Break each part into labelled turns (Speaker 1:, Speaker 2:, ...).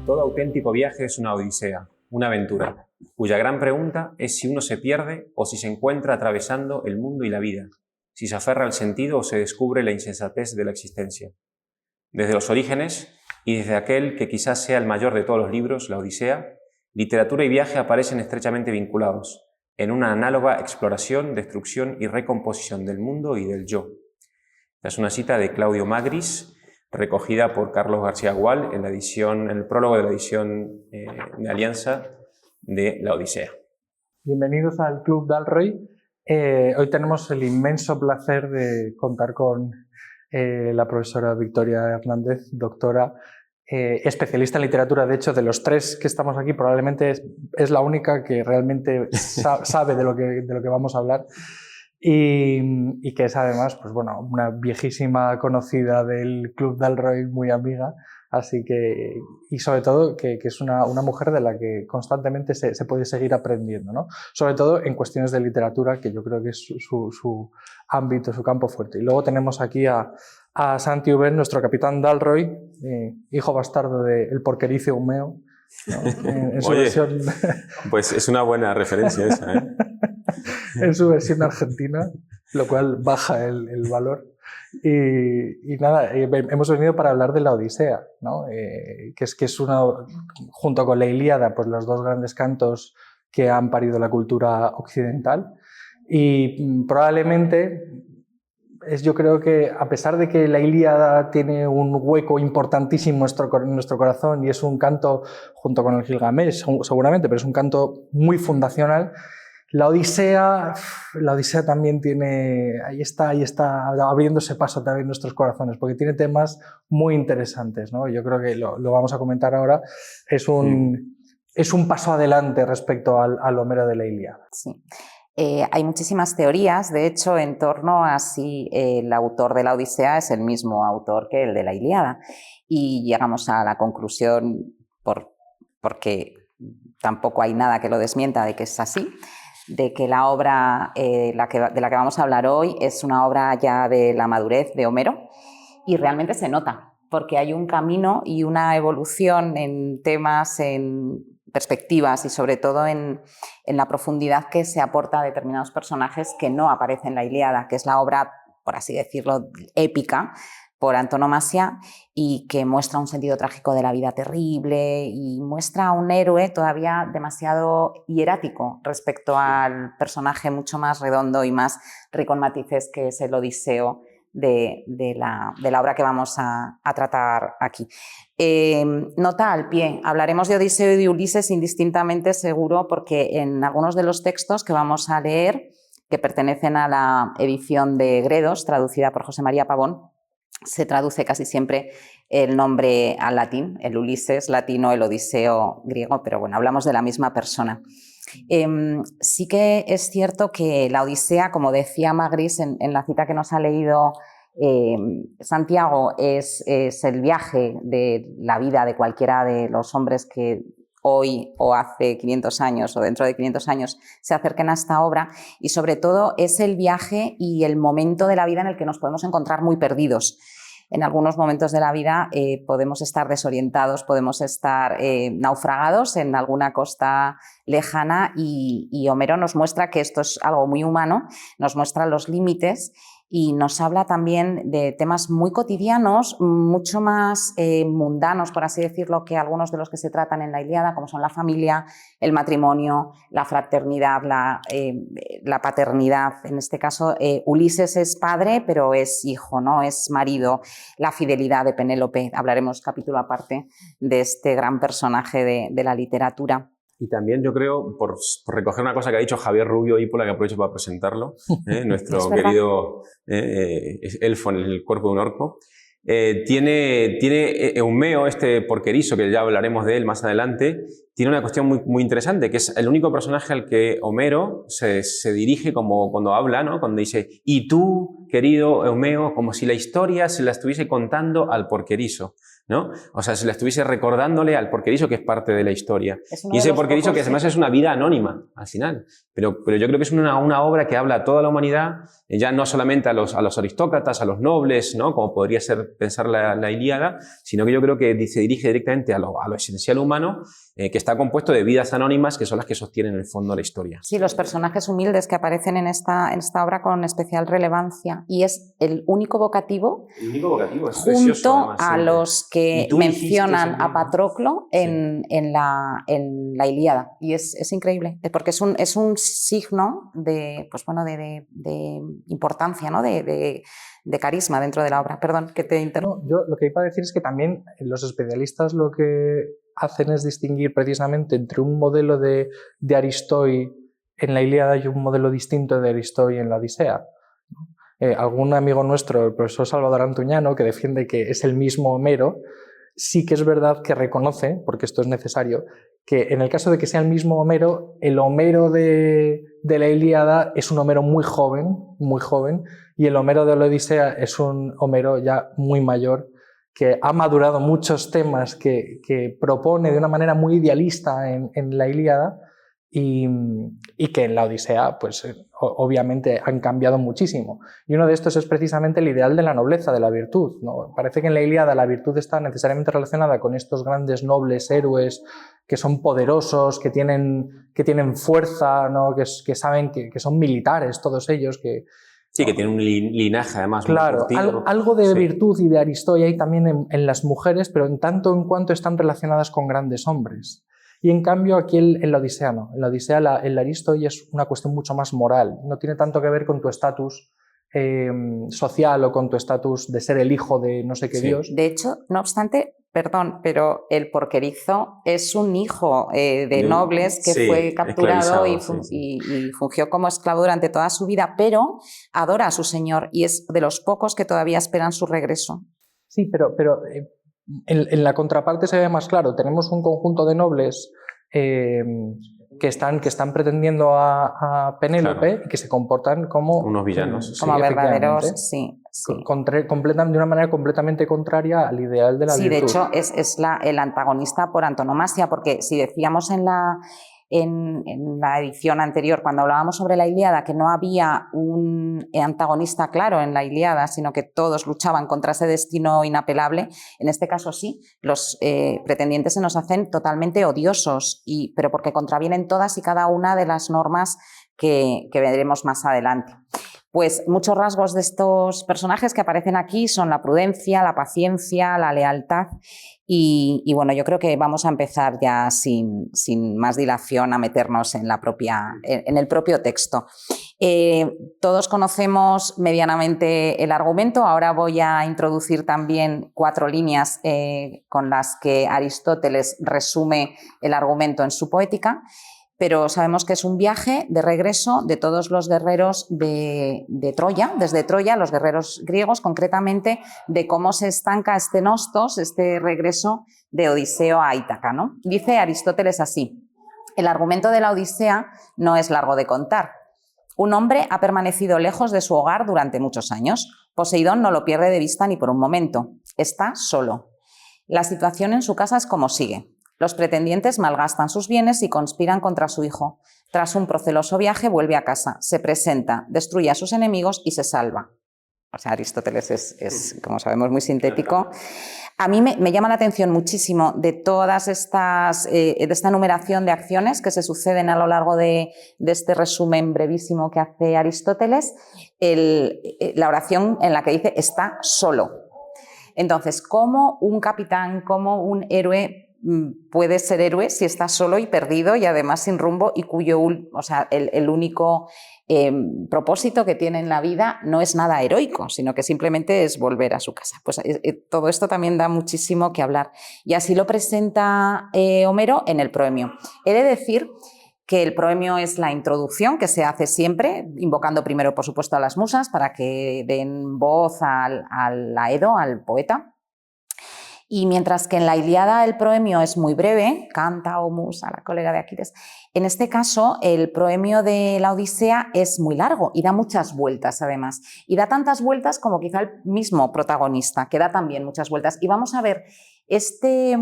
Speaker 1: Todo auténtico viaje es una odisea, una aventura, cuya gran pregunta es si uno se pierde o si se encuentra atravesando el mundo y la vida, si se aferra al sentido o se descubre la insensatez de la existencia. Desde los orígenes, y desde aquel que quizás sea el mayor de todos los libros, la Odisea, literatura y viaje aparecen estrechamente vinculados, en una análoga exploración, destrucción y recomposición del mundo y del yo. Es una cita de Claudio Magris, recogida por Carlos García Gual en el prólogo de la edición de Alianza de la Odisea.
Speaker 2: Bienvenidos al Club Dalroy. Hoy tenemos el inmenso placer de contar con la profesora Victoria Hernández, doctora, especialista en literatura. De hecho, de los tres que estamos aquí, probablemente es la única que realmente sabe de lo que vamos a hablar. Y que es además, pues bueno, una viejísima conocida del Club Dalroy, muy amiga, así que, y sobre todo que es una mujer de la que constantemente se puede seguir aprendiendo, ¿no? Sobre todo en cuestiones de literatura, que yo creo que es su ámbito, su campo fuerte. Y luego tenemos aquí a Santi Ubén, nuestro capitán Dalroy, hijo bastardo de El Porquerizo Eumeo, ¿no? En su versión...
Speaker 1: Pues es una buena referencia esa, ¿eh?
Speaker 2: En su versión argentina, lo cual baja el valor. Y nada, hemos venido para hablar de la Odisea, ¿no? que es una, junto con la Ilíada, pues los dos grandes cantos que han parido la cultura occidental. Y probablemente yo creo que, a pesar de que la Ilíada tiene un hueco importantísimo en nuestro corazón y es un canto, junto con el Gilgamesh seguramente, pero es un canto muy fundacional, la Odisea también tiene, ahí está abriéndose paso también en nuestros corazones, porque tiene temas muy interesantes, ¿no? Yo creo que lo vamos a comentar ahora. Es un paso adelante respecto al Homero de la Ilíada.
Speaker 3: Sí. Hay muchísimas teorías, de hecho, en torno a si el autor de la Odisea es el mismo autor que el de la Ilíada. Y llegamos a la conclusión, porque tampoco hay nada que lo desmienta, de que es así, de que la obra de la que vamos a hablar hoy es una obra ya de la madurez de Homero, y realmente se nota, porque hay un camino y una evolución en temas, en perspectivas y sobre todo en la profundidad que se aporta a determinados personajes que no aparecen en la Ilíada, que es la obra, por así decirlo, épica por antonomasia, y que muestra un sentido trágico de la vida terrible y muestra a un héroe todavía demasiado hierático respecto al personaje mucho más redondo y más rico en matices que es el Odiseo de la obra que vamos a tratar aquí. Nota al pie, hablaremos de Odiseo y de Ulises indistintamente, seguro, porque en algunos de los textos que vamos a leer, que pertenecen a la edición de Gredos, traducida por José María Pavón, se traduce casi siempre el nombre al latín, el Ulises latino, el Odiseo griego, pero bueno, hablamos de la misma persona. Sí que es cierto que la Odisea, como decía Magris en la cita que nos ha leído Santiago, es el viaje de la vida de cualquiera de los hombres que hoy o hace 500 años o dentro de 500 años se acerquen a esta obra, y sobre todo es el viaje y el momento de la vida en el que nos podemos encontrar muy perdidos. En algunos momentos de la vida podemos estar desorientados, podemos estar naufragados en alguna costa lejana, y Homero nos muestra que esto es algo muy humano, nos muestra los límites y nos habla también de temas muy cotidianos, mucho más mundanos, por así decirlo, que algunos de los que se tratan en la Ilíada, como son la familia, el matrimonio, la fraternidad, la paternidad. En este caso, Ulises es padre, pero es hijo, ¿no? Es marido. La fidelidad de Penélope. Hablaremos capítulo aparte de este gran personaje de la literatura.
Speaker 1: Y también yo creo, por recoger una cosa que ha dicho Javier Rubio Ípola, que aprovecho para presentarlo, nuestro querido elfo en el cuerpo de un orco, tiene Eumeo, este porquerizo, que ya hablaremos de él más adelante, tiene una cuestión muy, muy interesante, que es el único personaje al que Homero se dirige como cuando habla, ¿no? Cuando dice, y tú, querido Eumeo, como si la historia se la estuviese contando al porquerizo. ¿no? O sea, si la estuviese recordándole al porquerizo que es parte de la historia. Y ese porquerizo que además es una vida anónima, al final. Pero yo creo que es una obra que habla a toda la humanidad, ya no solamente a los aristócratas, a los nobles, ¿no? Como podría ser pensar la Ilíada, sino que yo creo que se dirige directamente a lo esencial humano, que está compuesto de vidas anónimas que son las que sostienen en el fondo la historia.
Speaker 3: Sí, los personajes humildes que aparecen en esta obra con especial relevancia, y es el único vocativo,
Speaker 1: es
Speaker 3: junto
Speaker 1: precioso, además,
Speaker 3: a
Speaker 1: siempre.
Speaker 3: los que mencionan a Patroclo en la Ilíada, y es increíble, porque es un signo de, pues bueno, de importancia, ¿no? de carisma dentro de la obra. Perdón, que te interrumpo.
Speaker 2: No, yo lo que iba a decir es que también los especialistas lo que hacen es distinguir precisamente entre un modelo de Aristoi en la Ilíada y un modelo distinto de Aristoi en la Odisea. Algún amigo nuestro, el profesor Salvador Antuñano, que defiende que es el mismo Homero, sí que es verdad que reconoce, porque esto es necesario, que en el caso de que sea el mismo Homero, el Homero de la Ilíada es un Homero muy joven, y el Homero de la Odisea es un Homero ya muy mayor, que ha madurado muchos temas que propone de una manera muy idealista en la Ilíada, y que en la Odisea, pues obviamente han cambiado muchísimo. Y uno de estos es precisamente el ideal de la nobleza, de la virtud, ¿no? Parece que en la Ilíada la virtud está necesariamente relacionada con estos grandes nobles héroes que son poderosos, que tienen fuerza, ¿no? que saben que son militares todos ellos, que
Speaker 1: sí, que tiene un linaje además.
Speaker 2: Claro,
Speaker 1: muy curtido.
Speaker 2: algo de virtud y de Aristoi hay también en las mujeres, pero en tanto en cuanto están relacionadas con grandes hombres. Y en cambio aquí en la Odisea no. En la Odisea el Aristoi es una cuestión mucho más moral. No tiene tanto que ver con tu estatus social o con tu estatus de ser el hijo de no sé qué dios.
Speaker 3: De hecho, no obstante, perdón, pero el porquerizo es un hijo de nobles que fue capturado y fungió como esclavo durante toda su vida, pero adora a su señor y es de los pocos que todavía esperan su regreso.
Speaker 2: Sí, pero en la contraparte se ve más claro. Tenemos un conjunto de nobles que están pretendiendo a Penélope, claro, y que se comportan como
Speaker 1: unos villanos.
Speaker 3: Como verdaderos, sí.
Speaker 2: De una manera completamente contraria al ideal de la virtud.
Speaker 3: Sí, de hecho es el antagonista por antonomasia, porque si decíamos en la edición anterior, cuando hablábamos sobre la Ilíada, que no había un antagonista claro en la Ilíada, sino que todos luchaban contra ese destino inapelable, en este caso sí, los pretendientes se nos hacen totalmente odiosos, pero porque contravienen todas y cada una de las normas que veremos más adelante. Pues muchos rasgos de estos personajes que aparecen aquí son la prudencia, la paciencia, la lealtad y bueno, yo creo que vamos a empezar ya sin más dilación a meternos en el propio texto. Todos conocemos medianamente el argumento. Ahora voy a introducir también 4 líneas con las que Aristóteles resume el argumento en su Poética. Pero sabemos que es un viaje de regreso de todos los guerreros de Troya, desde Troya, los guerreros griegos, concretamente de cómo se estanca este nostos, este regreso de Odiseo a Ítaca, ¿no? Dice Aristóteles así: el argumento de la Odisea no es largo de contar. Un hombre ha permanecido lejos de su hogar durante muchos años. Poseidón no lo pierde de vista ni por un momento. Está solo. La situación en su casa es como sigue. Los pretendientes malgastan sus bienes y conspiran contra su hijo. Tras un proceloso viaje vuelve a casa, se presenta, destruye a sus enemigos y se salva. O sea, Aristóteles es como sabemos, muy sintético. A mí me llama la atención muchísimo de todas de esta enumeración de acciones que se suceden a lo largo de este resumen brevísimo que hace Aristóteles, la oración en la que dice está solo. Entonces, ¿cómo un capitán, cómo un héroe puede ser héroe si está solo y perdido y además sin rumbo y el único propósito que tiene en la vida no es nada heroico, sino que simplemente es volver a su casa? Pues todo esto también da muchísimo que hablar. Y así lo presenta Homero en el Proemio. He de decir que el Proemio es la introducción que se hace siempre, invocando primero, por supuesto, a las musas para que den voz al Aedo, al poeta. Y mientras que en la Ilíada el proemio es muy breve, canta o musa la cólera de Aquiles, en este caso el proemio de la Odisea es muy largo y da muchas vueltas además. Y da tantas vueltas como quizá el mismo protagonista, que da también muchas vueltas. Y vamos a ver esta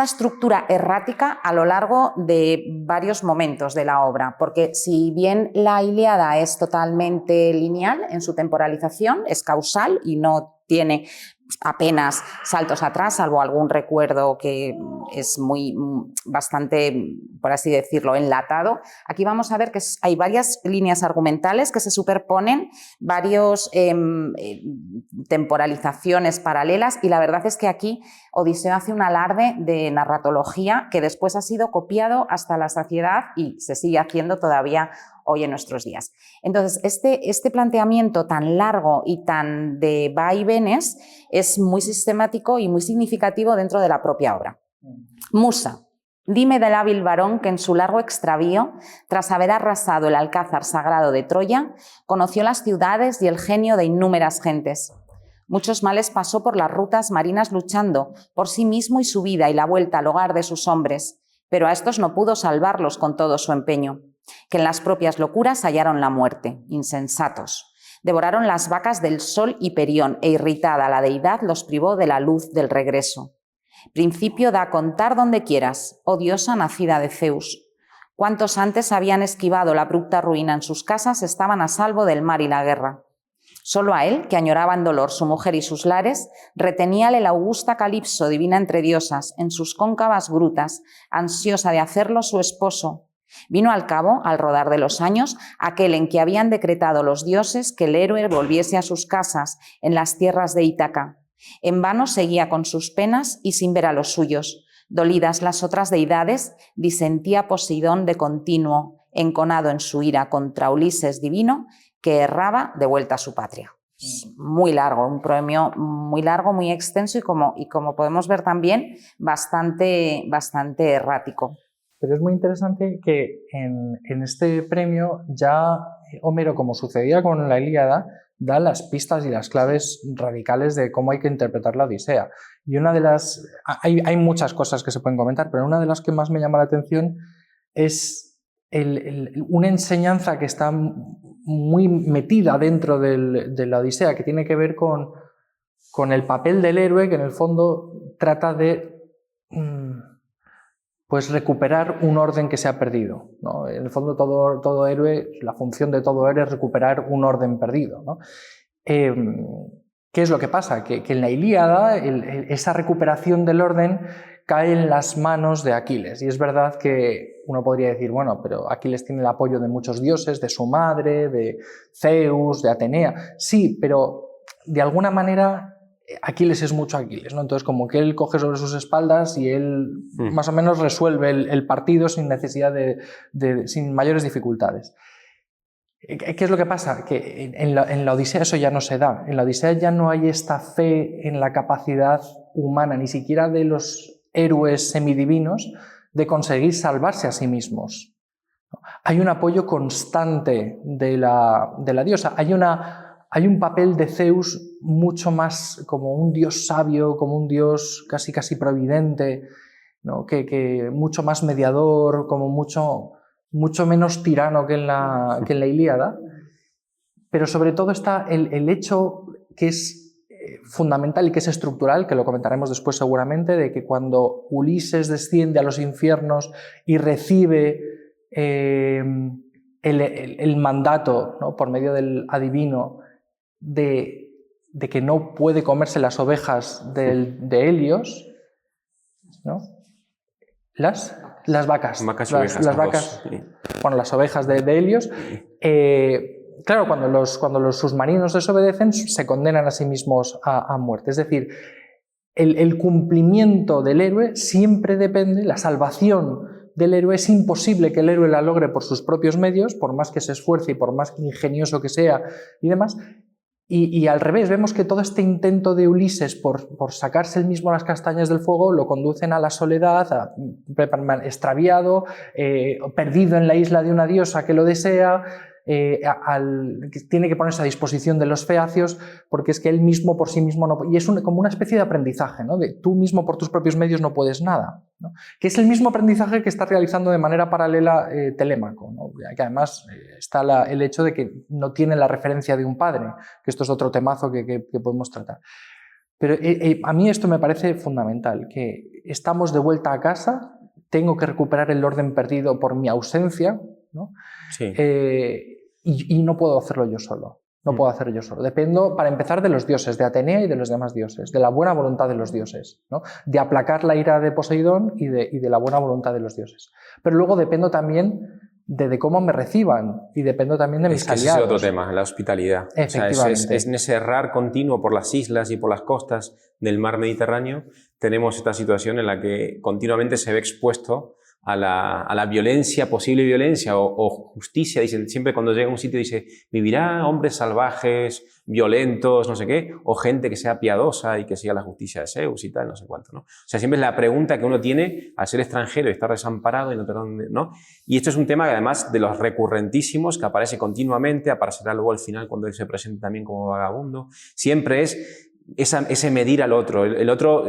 Speaker 3: estructura errática a lo largo de varios momentos de la obra, porque si bien la Ilíada es totalmente lineal en su temporalización, es causal y no tiene apenas saltos atrás, salvo algún recuerdo que es bastante, por así decirlo, enlatado. Aquí vamos a ver que hay varias líneas argumentales que se superponen, varias temporalizaciones paralelas, y la verdad es que aquí Odiseo hace un alarde de narratología que después ha sido copiado hasta la saciedad y se sigue haciendo todavía hoy en nuestros días. Entonces, este planteamiento tan largo y tan de vaivenes es muy sistemático y muy significativo dentro de la propia obra. Musa, dime del hábil varón que en su largo extravío, tras haber arrasado el alcázar sagrado de Troya, conoció las ciudades y el genio de innúmeras gentes. Muchos males pasó por las rutas marinas luchando por sí mismo y su vida y la vuelta al hogar de sus hombres, pero a estos no pudo salvarlos con todo su empeño, que en las propias locuras hallaron la muerte, insensatos. Devoraron las vacas del sol Hiperión e irritada la deidad los privó de la luz del regreso. Principio da a contar donde quieras, oh diosa nacida de Zeus. Cuantos antes habían esquivado la abrupta ruina en sus casas estaban a salvo del mar y la guerra. Solo a él, que añoraba en dolor su mujer y sus lares, reteníale la augusta Calipso, divina entre diosas, en sus cóncavas grutas, ansiosa de hacerlo su esposo. Vino al cabo, al rodar de los años, aquel en que habían decretado los dioses que el héroe volviese a sus casas, en las tierras de Ítaca. En vano seguía con sus penas y sin ver a los suyos. Dolidas las otras deidades, disentía Poseidón de continuo, enconado en su ira contra Ulises divino, que erraba de vuelta a su patria. Muy largo, un proemio muy largo, muy extenso y como podemos ver también, bastante errático.
Speaker 2: Pero es muy interesante que en este premio ya Homero, como sucedía con la Ilíada, da las pistas y las claves radicales de cómo hay que interpretar la Odisea. Y una de las... Hay muchas cosas que se pueden comentar, pero una de las que más me llama la atención es una enseñanza que está muy metida dentro de la Odisea, que tiene que ver con el papel del héroe, que en el fondo trata de pues recuperar un orden que se ha perdido, ¿no? En el fondo todo héroe, la función de todo héroe es recuperar un orden perdido, ¿no? ¿Qué es lo que pasa? Que en la Ilíada esa recuperación del orden cae en las manos de Aquiles, y es verdad que uno podría decir, bueno, pero Aquiles tiene el apoyo de muchos dioses, de su madre, de Zeus, de Atenea, sí, pero de alguna manera Aquiles es mucho Aquiles, ¿no? Entonces como que él coge sobre sus espaldas y él más o menos resuelve el partido sin necesidad sin mayores dificultades. ¿Qué es lo que pasa? Que en la Odisea eso ya no se da. En la Odisea ya no hay esta fe en la capacidad humana, ni siquiera de los héroes semidivinos, de conseguir salvarse a sí mismos. Hay un apoyo constante de la diosa. Hay un papel de Zeus mucho más como un dios sabio, como un dios casi providente, ¿no? que mucho más mediador, como mucho menos tirano que en la Ilíada. Pero sobre todo está el hecho que es fundamental y que es estructural, que lo comentaremos después seguramente, de que cuando Ulises desciende a los infiernos y recibe el mandato, ¿no? por medio del adivino de que no puede comerse las ovejas de Helios, ¿no? Las vacas. Las vacas. Bueno, las ovejas de Helios. Claro, cuando los submarinos desobedecen, se condenan a sí mismos a muerte. Es decir, el cumplimiento del héroe siempre depende, la salvación del héroe es imposible que el héroe la logre por sus propios medios, por más que se esfuerce y por más ingenioso que sea y demás. Y al revés, vemos que todo este intento de Ulises por sacarse él mismo las castañas del fuego lo conducen a la soledad, extraviado, perdido en la isla de una diosa que lo desea, que tiene que ponerse a disposición de los feacios, porque es que él mismo por sí mismo no puede. Y es como una especie de aprendizaje, ¿no? De tú mismo por tus propios medios no puedes nada, ¿no? Que es el mismo aprendizaje que está realizando de manera paralela Telémaco, ¿no? Que además está el hecho de que no tiene la referencia de un padre, que esto es otro temazo que podemos tratar. Pero a mí esto me parece fundamental, que estamos de vuelta a casa, tengo que recuperar el orden perdido por mi ausencia, ¿no?
Speaker 1: Sí.
Speaker 2: Y no puedo hacerlo yo solo. No puedo hacerlo yo solo. Dependo, para empezar, de los dioses, de Atenea y de los demás dioses, de la buena voluntad de los dioses, ¿no? De aplacar la ira de Poseidón y de la buena voluntad de los dioses. Pero luego dependo también de cómo me reciban y dependo también de mis aliados.
Speaker 1: Ese es otro tema, la hospitalidad.
Speaker 2: Efectivamente.
Speaker 1: O sea, es en ese errar continuo por las islas y por las costas del mar Mediterráneo, tenemos esta situación en la que continuamente se ve expuesto a la violencia, posible violencia o justicia. Dicen, siempre cuando llega a un sitio dice, vivirá hombres salvajes, violentos, no sé qué, o gente que sea piadosa y que siga la justicia de Zeus y tal, no sé cuánto, ¿no? O sea, siempre es la pregunta que uno tiene al ser extranjero y estar desamparado y no tener dónde, ¿no? Y esto es un tema que además de los recurrentísimos, que aparece continuamente, aparecerá luego al final cuando él se presenta también como vagabundo, siempre es ese medir al otro. El otro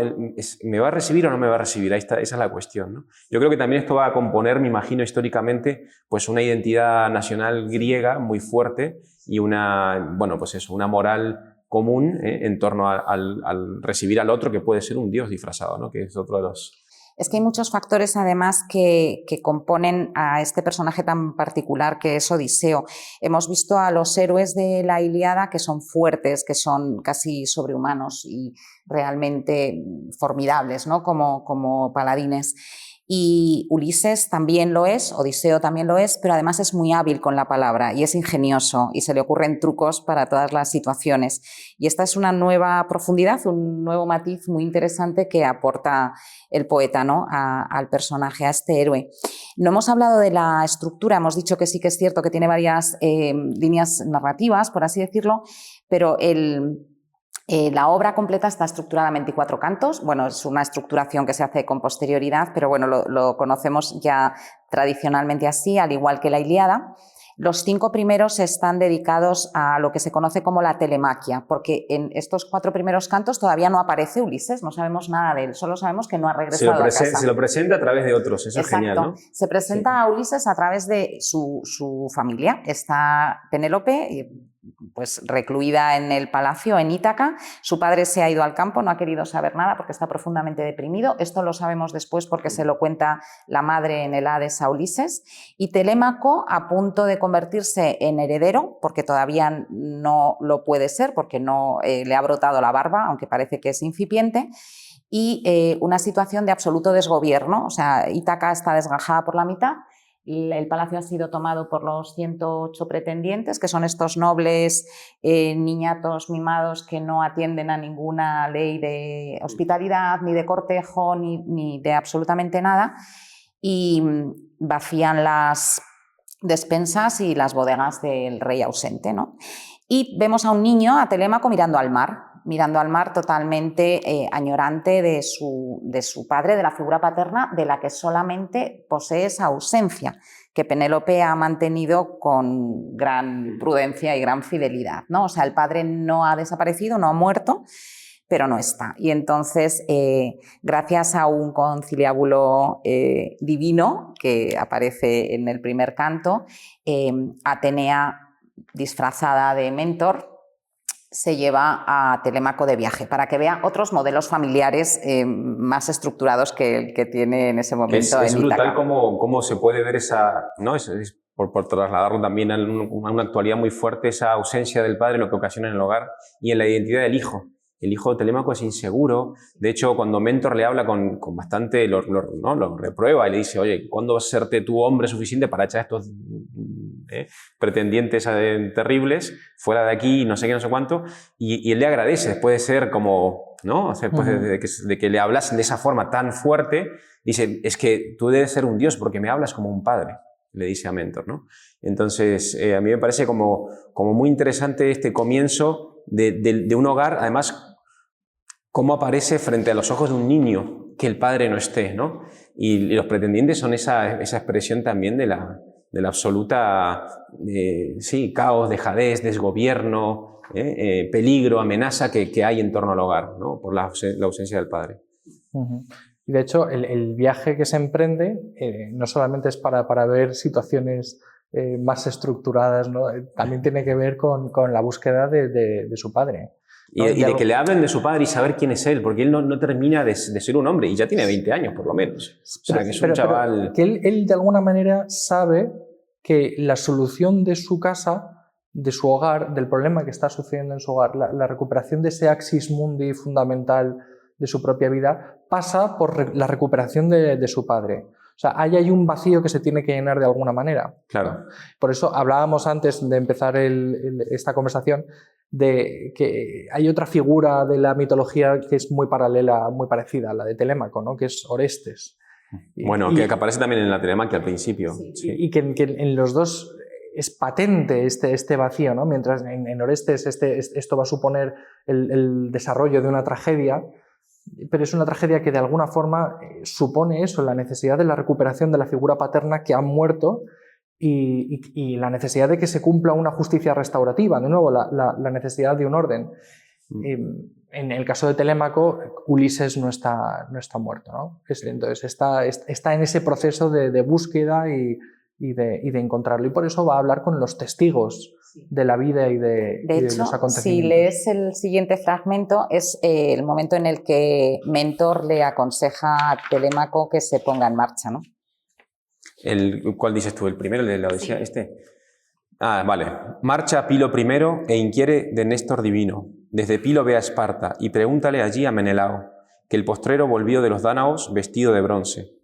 Speaker 1: ¿me va a recibir o no me va a recibir? Ahí está, esa es la cuestión, ¿no? Yo creo que también esto va a componer, me imagino, históricamente, pues una identidad nacional griega muy fuerte y una, bueno, pues eso, una moral común en torno al recibir al otro, que puede ser un dios disfrazado, ¿no? Que es otro de los...
Speaker 3: Es que hay muchos factores, además, que componen a este personaje tan particular que es Odiseo. Hemos visto a los héroes de la Ilíada que son fuertes, que son casi sobrehumanos y realmente formidables, ¿no? Como paladines. Y Ulises también lo es, Odiseo también lo es, pero además es muy hábil con la palabra y es ingenioso y se le ocurren trucos para todas las situaciones. Y esta es una nueva profundidad, un nuevo matiz muy interesante que aporta el poeta, ¿no? Al personaje, a este héroe. No hemos hablado de la estructura, hemos dicho que sí que es cierto que tiene varias líneas narrativas, por así decirlo, pero la obra completa está estructurada en 24 cantos. Bueno, es una estructuración que se hace con posterioridad, pero bueno, lo conocemos ya tradicionalmente así, al igual que la Ilíada. Los 5 primeros están dedicados a lo que se conoce como la telemaquia, porque en estos 4 primeros cantos todavía no aparece Ulises, no sabemos nada de él, solo sabemos que no ha regresado a casa.
Speaker 1: Se lo presenta a través de otros, eso
Speaker 3: Exacto.
Speaker 1: Es genial, ¿no?
Speaker 3: Se presenta a Ulises a través de su familia. Está Penélope, pues recluida en el palacio en Ítaca. Su padre se ha ido al campo, no ha querido saber nada porque está profundamente deprimido. Esto lo sabemos después porque se lo cuenta la madre en el Hades a Ulises. Y Telémaco, a punto de convertirse en heredero, porque todavía no lo puede ser, porque no le ha brotado la barba, aunque parece que es incipiente. Y una situación de absoluto desgobierno. O sea, Ítaca está desgajada por la mitad. El palacio ha sido tomado por los 108 pretendientes, que son estos nobles niñatos mimados que no atienden a ninguna ley de hospitalidad, ni de cortejo, ni de absolutamente nada, y vacían las despensas y las bodegas del rey ausente, ¿no? Y vemos a un niño, a Telémaco, mirando al mar totalmente añorante de su padre, de la figura paterna, de la que solamente posee esa ausencia, que Penélope ha mantenido con gran prudencia y gran fidelidad, ¿no? O sea, el padre no ha desaparecido, no ha muerto, pero no está. Y entonces, gracias a un conciliábulo divino que aparece en el primer canto, Atenea, disfrazada de Mentor, se lleva a Telémaco de viaje para que vea otros modelos familiares más estructurados que el que tiene en ese momento.
Speaker 1: Es brutal cómo se puede ver esa, ¿no? Por trasladarlo también a una actualidad muy fuerte, esa ausencia del padre, lo que ocasiona en el hogar y en la identidad del hijo. El hijo de Telémaco es inseguro. De hecho, cuando Mentor le habla con bastante, lo reprueba y le dice, oye, ¿cuándo vas a serte tu hombre suficiente para echar estos pretendientes terribles fuera de aquí, no sé qué, no sé cuánto? Y él le agradece, después de ser como, ¿no? O sea, después de que le hablasen de esa forma tan fuerte, dice, es que tú debes ser un dios porque me hablas como un padre, le dice a Mentor, ¿no? Entonces, a mí me parece como muy interesante este comienzo de un hogar, además, cómo aparece frente a los ojos de un niño que el padre no esté, ¿no? Y los pretendientes son esa expresión también de de la absoluta sí, caos, dejadez, desgobierno, peligro, amenaza que hay en torno al hogar, ¿no? Por la ausencia del padre.
Speaker 2: Y de hecho, el viaje que se emprende no solamente es para ver situaciones más estructuradas, ¿no? También tiene que ver con la búsqueda de su padre. ¿No?
Speaker 1: Y de que le hablen de su padre y saber quién es él, porque él no termina de ser un hombre y ya tiene 20 años por lo menos. O sea, que es un chaval...
Speaker 2: Pero que él de alguna manera sabe que la solución de su casa, de su hogar, del problema que está sucediendo en su hogar, la recuperación de ese axis mundi fundamental de su propia vida, pasa por la recuperación de su padre. O sea, ahí hay un vacío que se tiene que llenar de alguna manera.
Speaker 1: Claro.
Speaker 2: Por eso hablábamos antes de empezar esta conversación de que hay otra figura de la mitología que es muy paralela, muy parecida a la de Telémaco, ¿no? Que es Orestes.
Speaker 1: Bueno, que aparece también en la Telemaquia al principio.
Speaker 2: Sí. Y que en los dos es patente este vacío, ¿no? Mientras en Orestes esto va a suponer el desarrollo de una tragedia, pero es una tragedia que de alguna forma supone eso, la necesidad de la recuperación de la figura paterna que ha muerto y la necesidad de que se cumpla una justicia restaurativa, de nuevo, la necesidad de un orden. En el caso de Telémaco, Ulises no está muerto, ¿no? Entonces está en ese proceso de búsqueda y de encontrarlo, y por eso va a hablar con los testigos de la vida y de
Speaker 3: hecho,
Speaker 2: los acontecimientos.
Speaker 3: Si lees el siguiente fragmento, es el momento en el que Mentor le aconseja a Telémaco que se ponga en marcha, ¿no?
Speaker 1: ¿Cuál dices tú? ¿El primero, el de la Odisea?
Speaker 3: Sí.
Speaker 1: Este. Ah, vale. Marcha a Pilo primero e inquiere de Néstor divino. Desde Pilo ve a Esparta y pregúntale allí a Menelao, que el postrero volvió de los dánaos vestido de bronce.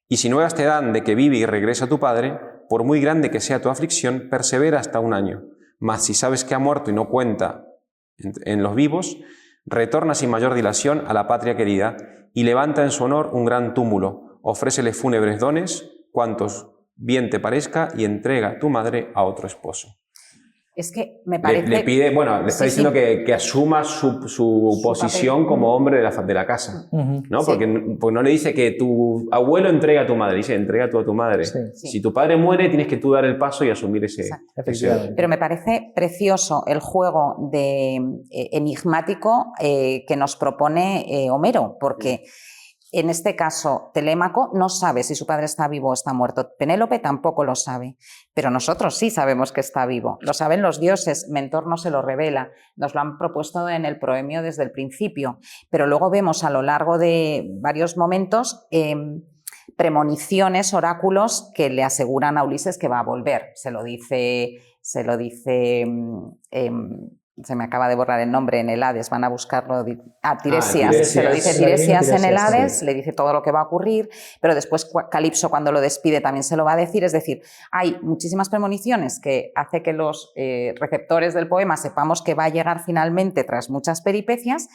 Speaker 1: Y si nuevas te dan de que vive y regresa tu padre, por muy grande que sea tu aflicción, persevera hasta 1 año. Mas si sabes que ha muerto y no cuenta en los vivos, retorna sin mayor dilación a la patria querida y levanta en su honor un gran túmulo. Ofrécele fúnebres dones, cuantos bien te parezca, y entrega a tu madre a otro esposo.
Speaker 3: Es que me parece...
Speaker 1: Le pide, bueno, le está diciendo que asuma su posición
Speaker 3: papel
Speaker 1: como hombre de la casa, ¿no?
Speaker 3: Sí.
Speaker 1: Porque no le dice que tu abuelo entrega a tu madre, dice entrega tú a tu madre.
Speaker 2: Sí.
Speaker 1: Si tu padre muere, tienes que tú dar el paso y asumir ese...
Speaker 3: Pero me parece precioso el juego enigmático que nos propone Homero, porque... En este caso, Telémaco no sabe si su padre está vivo o está muerto. Penélope tampoco lo sabe, pero nosotros sí sabemos que está vivo. Lo saben los dioses, Mentor no se lo revela, nos lo han propuesto en el proemio desde el principio, pero luego vemos a lo largo de varios momentos premoniciones, oráculos que le aseguran a Ulises que va a volver. Se lo dice se me acaba de borrar el nombre, en el Hades, van a buscarlo, Tiresias, se lo dice Tiresias en el Hades, sí. Le dice todo lo que va a ocurrir, pero después Calipso cuando lo despide también se lo va a decir, es decir, hay muchísimas premoniciones que hace que los receptores del poema sepamos que va a llegar finalmente tras muchas peripecias,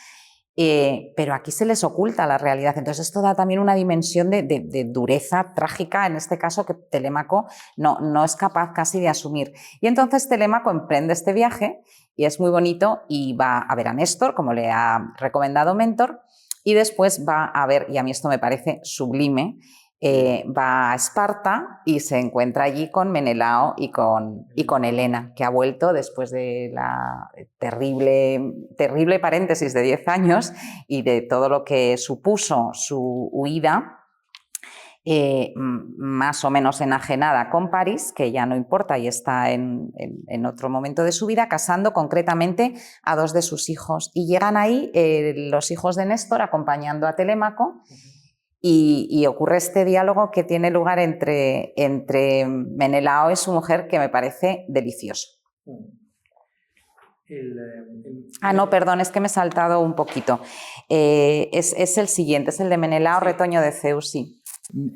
Speaker 3: pero aquí se les oculta la realidad, entonces esto da también una dimensión de dureza trágica, en este caso que Telémaco no es capaz casi de asumir. Y entonces Telémaco emprende este viaje y es muy bonito y va a ver a Néstor, como le ha recomendado Mentor, y después va a ver, y a mí esto me parece sublime, va a Esparta y se encuentra allí con Menelao y con Helena, que ha vuelto después de la terrible paréntesis de 10 años y de todo lo que supuso su huida, más o menos enajenada con París, que ya no importa y está en otro momento de su vida, casando concretamente a 2 de sus hijos. Y llegan ahí los hijos de Néstor acompañando a Telémaco y ocurre este diálogo que tiene lugar entre Menelao y su mujer que me parece delicioso. No, perdón, es que me he saltado un poquito. Es el siguiente, es el de Menelao, retoño de Zeus, sí.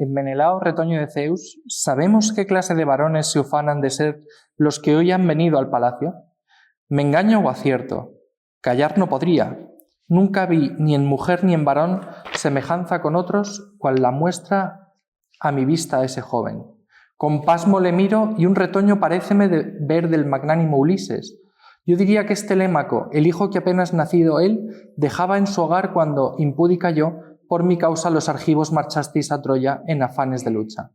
Speaker 2: En Menelao, retoño de Zeus, ¿sabemos qué clase de varones se ufanan de ser los que hoy han venido al palacio? ¿Me engaño o acierto? Callar no podría. Nunca vi ni en mujer ni en varón semejanza con otros, cual la muestra a mi vista ese joven. Con pasmo le miro y un retoño paréceme ver del magnánimo Ulises. Yo diría que es Telémaco, el hijo que apenas nacido él dejaba en su hogar cuando, impúdica yo, por mi causa los argivos marchasteis a Troya en afanes de lucha.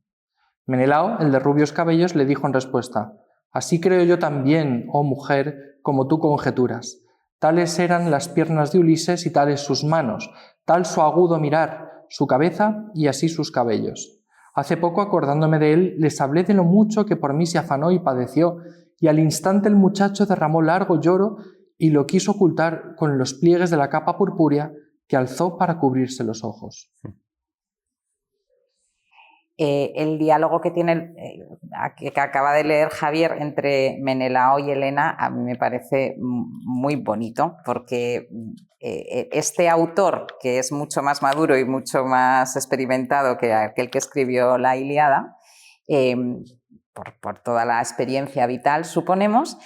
Speaker 2: Menelao, el de rubios cabellos, le dijo en respuesta: «Así creo yo también, oh mujer, como tú conjeturas. Tales eran las piernas de Ulises y tales sus manos, tal su agudo mirar, su cabeza y así sus cabellos. Hace poco, acordándome de él, les hablé de lo mucho que por mí se afanó y padeció, y al instante el muchacho derramó largo lloro y lo quiso ocultar con los pliegues de la capa purpúrea que alzó para cubrirse los ojos».
Speaker 3: El diálogo que tiene, que acaba de leer Javier entre Menelao y Helena, a mí me parece muy bonito, porque este autor, que es mucho más maduro y mucho más experimentado que aquel que escribió la Ilíada, por toda la experiencia vital, suponemos,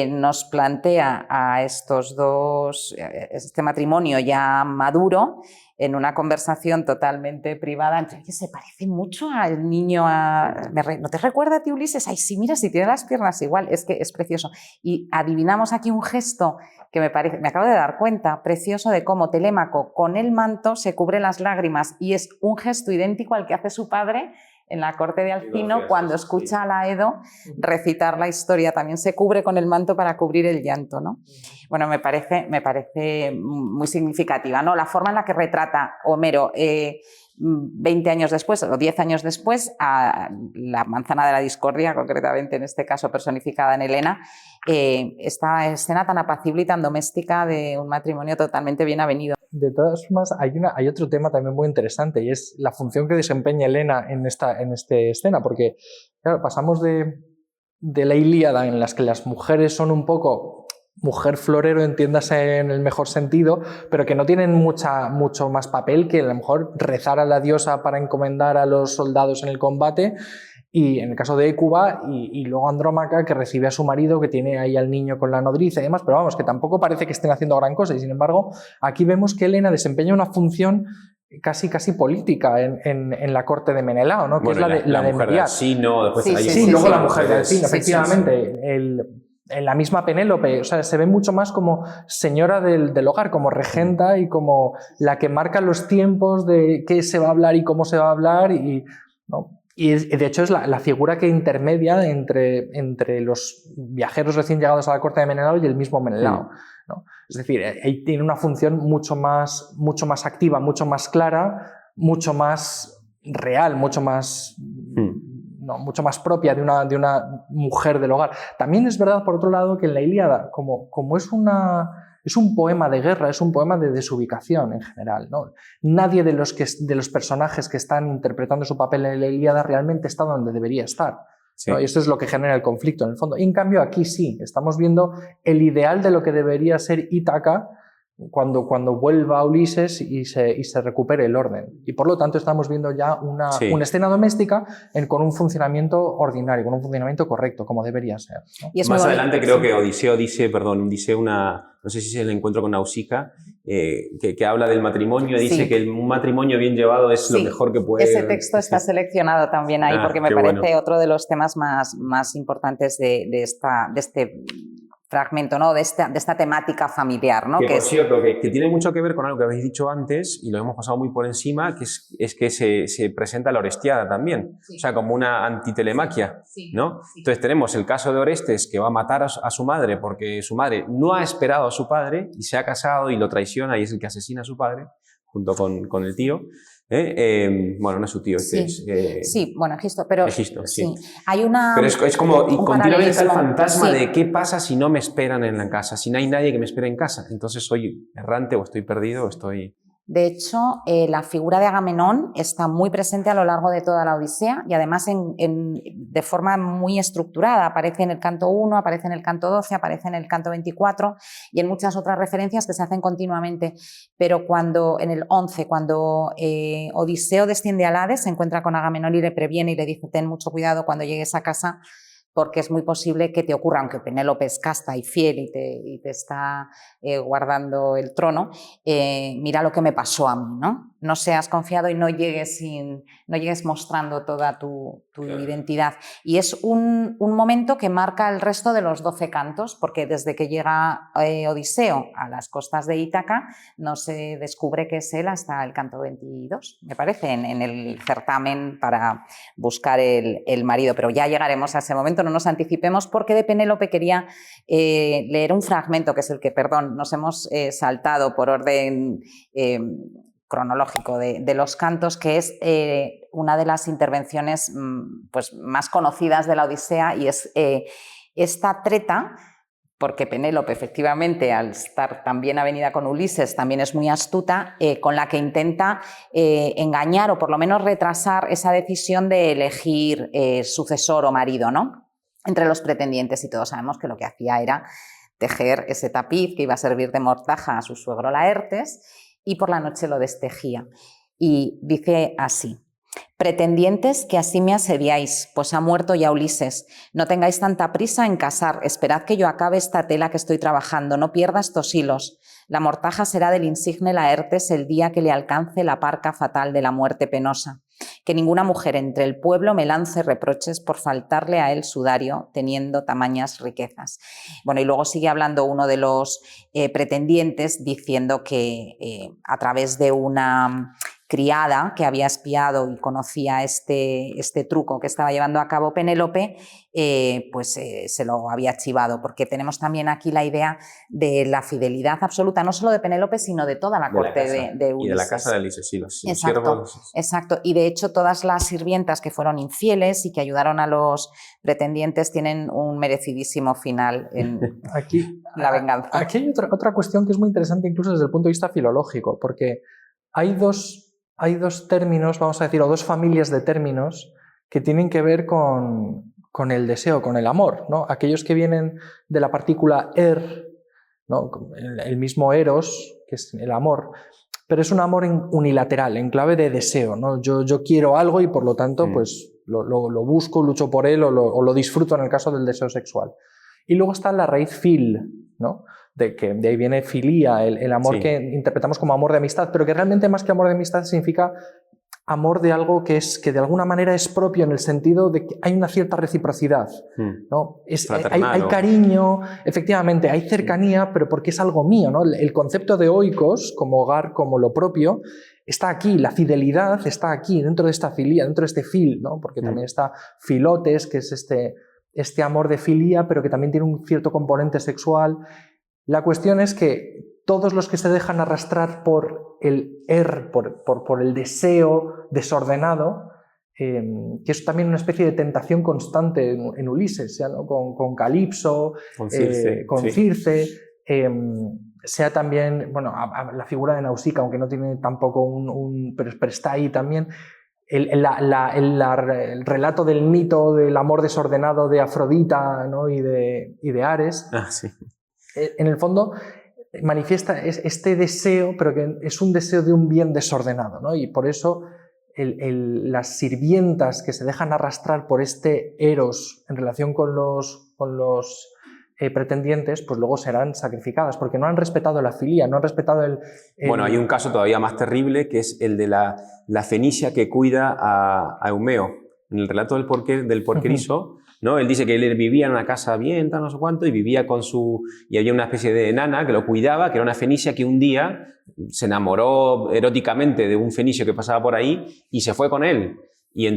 Speaker 3: nos plantea a estos dos, este matrimonio ya maduro, en una conversación totalmente privada, entre que se parece mucho al niño. ¿No te recuerda a ti, Ulises? Ay, sí, mira, si tiene las piernas igual, es que es precioso. Y adivinamos aquí un gesto que me acabo de dar cuenta, precioso, de cómo Telémaco con el manto se cubre las lágrimas, y es un gesto idéntico al que hace su padre en la corte de Alcino cuando escucha a Laedo recitar la historia. También se cubre con el manto para cubrir el llanto, ¿no? Bueno, me parece muy significativa, ¿no? La forma en la que retrata Homero 20 años después, o 10 años después, a la manzana de la discordia, concretamente en este caso personificada en Helena, esta escena tan apacible y tan doméstica de un matrimonio totalmente bien avenido.
Speaker 2: De todas formas, hay otro tema también muy interesante, y es la función que desempeña Helena en esta escena, porque claro, pasamos de la Ilíada, en las que las mujeres son un poco mujer florero, entiéndase en el mejor sentido, pero que no tienen mucho más papel que a lo mejor rezar a la diosa para encomendar a los soldados en el combate, y en el caso de Hécuba, y luego Andrómaca, que recibe a su marido, que tiene ahí al niño con la nodriza y demás, pero vamos, que tampoco parece que estén haciendo gran cosa, y sin embargo aquí vemos que Helena desempeña una función casi política en la corte de Menelao, ¿no? Que
Speaker 1: bueno,
Speaker 2: es la de
Speaker 1: mujer de
Speaker 2: mediar.
Speaker 1: Alcino, después
Speaker 2: Luego la mujer de Alcino, efectivamente. En la misma Penélope, o sea, se ve mucho más como señora del hogar, como regenta y como la que marca los tiempos de qué se va a hablar y cómo se va a hablar, ¿no? Y de hecho es la figura que intermedia entre los viajeros recién llegados a la corte de Menelao y el mismo Menelao, ¿no? Es decir, ahí tiene una función mucho más activa, mucho más clara, mucho más real, mucho más propia de una mujer del hogar. También es verdad, por otro lado, que en la Ilíada, como es un poema de guerra, es un poema de desubicación en general, ¿no? Nadie de los personajes que están interpretando su papel en la Ilíada realmente está donde debería estar, ¿no? Y esto es lo que genera el conflicto, en el fondo. Y en cambio aquí sí, estamos viendo el ideal de lo que debería ser Ítaca cuando vuelva a Ulises y se recupere el orden. Y por lo tanto estamos viendo ya una escena doméstica con un funcionamiento ordinario, con un funcionamiento correcto, como debería ser, ¿no?
Speaker 3: Y
Speaker 1: más adelante creo que Odiseo dice no sé si es el encuentro con Nausicaa, que habla del matrimonio, dice que un matrimonio bien llevado es lo mejor que puede...
Speaker 3: Ese texto está seleccionado también ahí porque me parece otro de los temas más importantes de este fragmento, ¿no? de esta temática familiar, ¿no?
Speaker 1: Que por cierto, que tiene mucho que ver con algo que habéis dicho antes y lo hemos pasado muy por encima, que es que se presenta la Orestiada también, o sea, como una antitelemaquia, ¿no? Entonces tenemos el caso de Orestes, que va a matar a su madre porque su madre no ha esperado a su padre y se ha casado y lo traiciona y es el que asesina a su padre junto con el tío. Bueno, no es su tío,
Speaker 3: bueno, Egisto, pero
Speaker 1: Egisto, sí.
Speaker 3: Hay una...
Speaker 1: Pero es como, y continuamente está el fantasma de qué pasa si no me esperan en la casa, si no hay nadie que me espere en casa, entonces soy errante o estoy perdido o estoy...
Speaker 3: De hecho, la figura de Agamenón está muy presente a lo largo de toda la Odisea y además de forma muy estructurada. Aparece en el canto 1, aparece en el canto 12, aparece en el canto 24 y en muchas otras referencias que se hacen continuamente. Pero en el 11, cuando Odiseo desciende al Hades, se encuentra con Agamenón y le previene y le dice: ten mucho cuidado cuando llegues a casa, porque es muy posible que te ocurra, aunque Penélope es casta y fiel y te está guardando el trono, mira lo que me pasó a mí, ¿no? No seas confiado y no llegues mostrando toda tu identidad. Y es un momento que marca el resto de los 12 cantos, porque desde que llega Odiseo a las costas de Ítaca no se descubre que es él hasta el canto 22, me parece, en el certamen para buscar el marido. Pero ya llegaremos a ese momento, no nos anticipemos, porque de Penélope quería leer un fragmento, que es el que, perdón, nos hemos saltado por orden cronológico de los cantos, que es una de las intervenciones pues, más conocidas de la Odisea, y es esta treta, porque Penélope efectivamente, al estar también avenida con Ulises, también es muy astuta, con la que intenta engañar o por lo menos retrasar esa decisión de elegir sucesor o marido, ¿no?, entre los pretendientes, y todos sabemos que lo que hacía era tejer ese tapiz que iba a servir de mortaja a su suegro Laertes, y por la noche lo destejía. Y dice así: pretendientes que así me asediáis, pues ha muerto ya Ulises. No tengáis tanta prisa en casar, esperad que yo acabe esta tela que estoy trabajando, no pierda estos hilos. La mortaja será del insigne Laertes el día que le alcance la parca fatal de la muerte penosa. Que ninguna mujer entre el pueblo me lance reproches por faltarle a él sudario, teniendo tamañas riquezas. Bueno, y luego sigue hablando uno de los pretendientes, diciendo que a través de una criada que había espiado y conocía este truco que estaba llevando a cabo Penélope, se lo había archivado, porque tenemos también aquí la idea de la fidelidad absoluta, no solo de Penélope, sino de toda la corte de Ulises.
Speaker 1: Y de la casa de Ulises, sí, los
Speaker 3: exacto,
Speaker 1: siervos.
Speaker 3: Exacto, y de hecho todas las sirvientas que fueron infieles y que ayudaron a los pretendientes tienen un merecidísimo final en la venganza.
Speaker 2: Aquí hay otra cuestión que es muy interesante incluso desde el punto de vista filológico, porque hay dos términos, vamos a decir, o dos familias de términos que tienen que ver con el deseo, con el amor, ¿no? Aquellos que vienen de la partícula ¿no?, el mismo eros, que es el amor, pero es un amor unilateral, en clave de deseo, ¿no? Yo quiero algo y por lo tanto pues lo busco, lucho por él o lo disfruto en el caso del deseo sexual. Y luego está la raíz fil, ¿no?, de ahí viene filía, el amor que interpretamos como amor de amistad, pero que realmente más que amor de amistad significa amor de algo que de alguna manera es propio, en el sentido de que hay una cierta reciprocidad, ¿no? Hay cariño, efectivamente, hay cercanía, pero porque es algo mío, ¿no? El concepto de oikos, como hogar, como lo propio, está aquí, la fidelidad está aquí, dentro de esta filía, dentro de este fil, ¿no? Porque también está filotes, que es este amor de filía, pero que también tiene un cierto componente sexual. La cuestión es que todos los que se dejan arrastrar por el por el deseo desordenado, que es también una especie de tentación constante en Ulises, ¿ya, no?, con Calipso, con Circe, sea también, bueno, la figura de Nausicaa, aunque no tiene tampoco pero está ahí también. El relato del mito del amor desordenado de Afrodita, ¿no?, y de Ares. En el fondo manifiesta este deseo, pero que es un deseo de un bien desordenado, ¿no? Y por eso las sirvientas que se dejan arrastrar por este eros en relación con los pretendientes, pues luego serán sacrificadas, porque no han respetado la filía, no han respetado el...
Speaker 1: Bueno, hay un caso todavía más terrible, que es el de la fenicia que cuida a Eumeo. En el relato del Porquerizo, ¿no? Él dice que él vivía en una casa bien, tal, no sé cuánto, y vivía y había una especie de nana que lo cuidaba, que era una fenicia que un día se enamoró eróticamente de un fenicio que pasaba por ahí y se fue con él. Y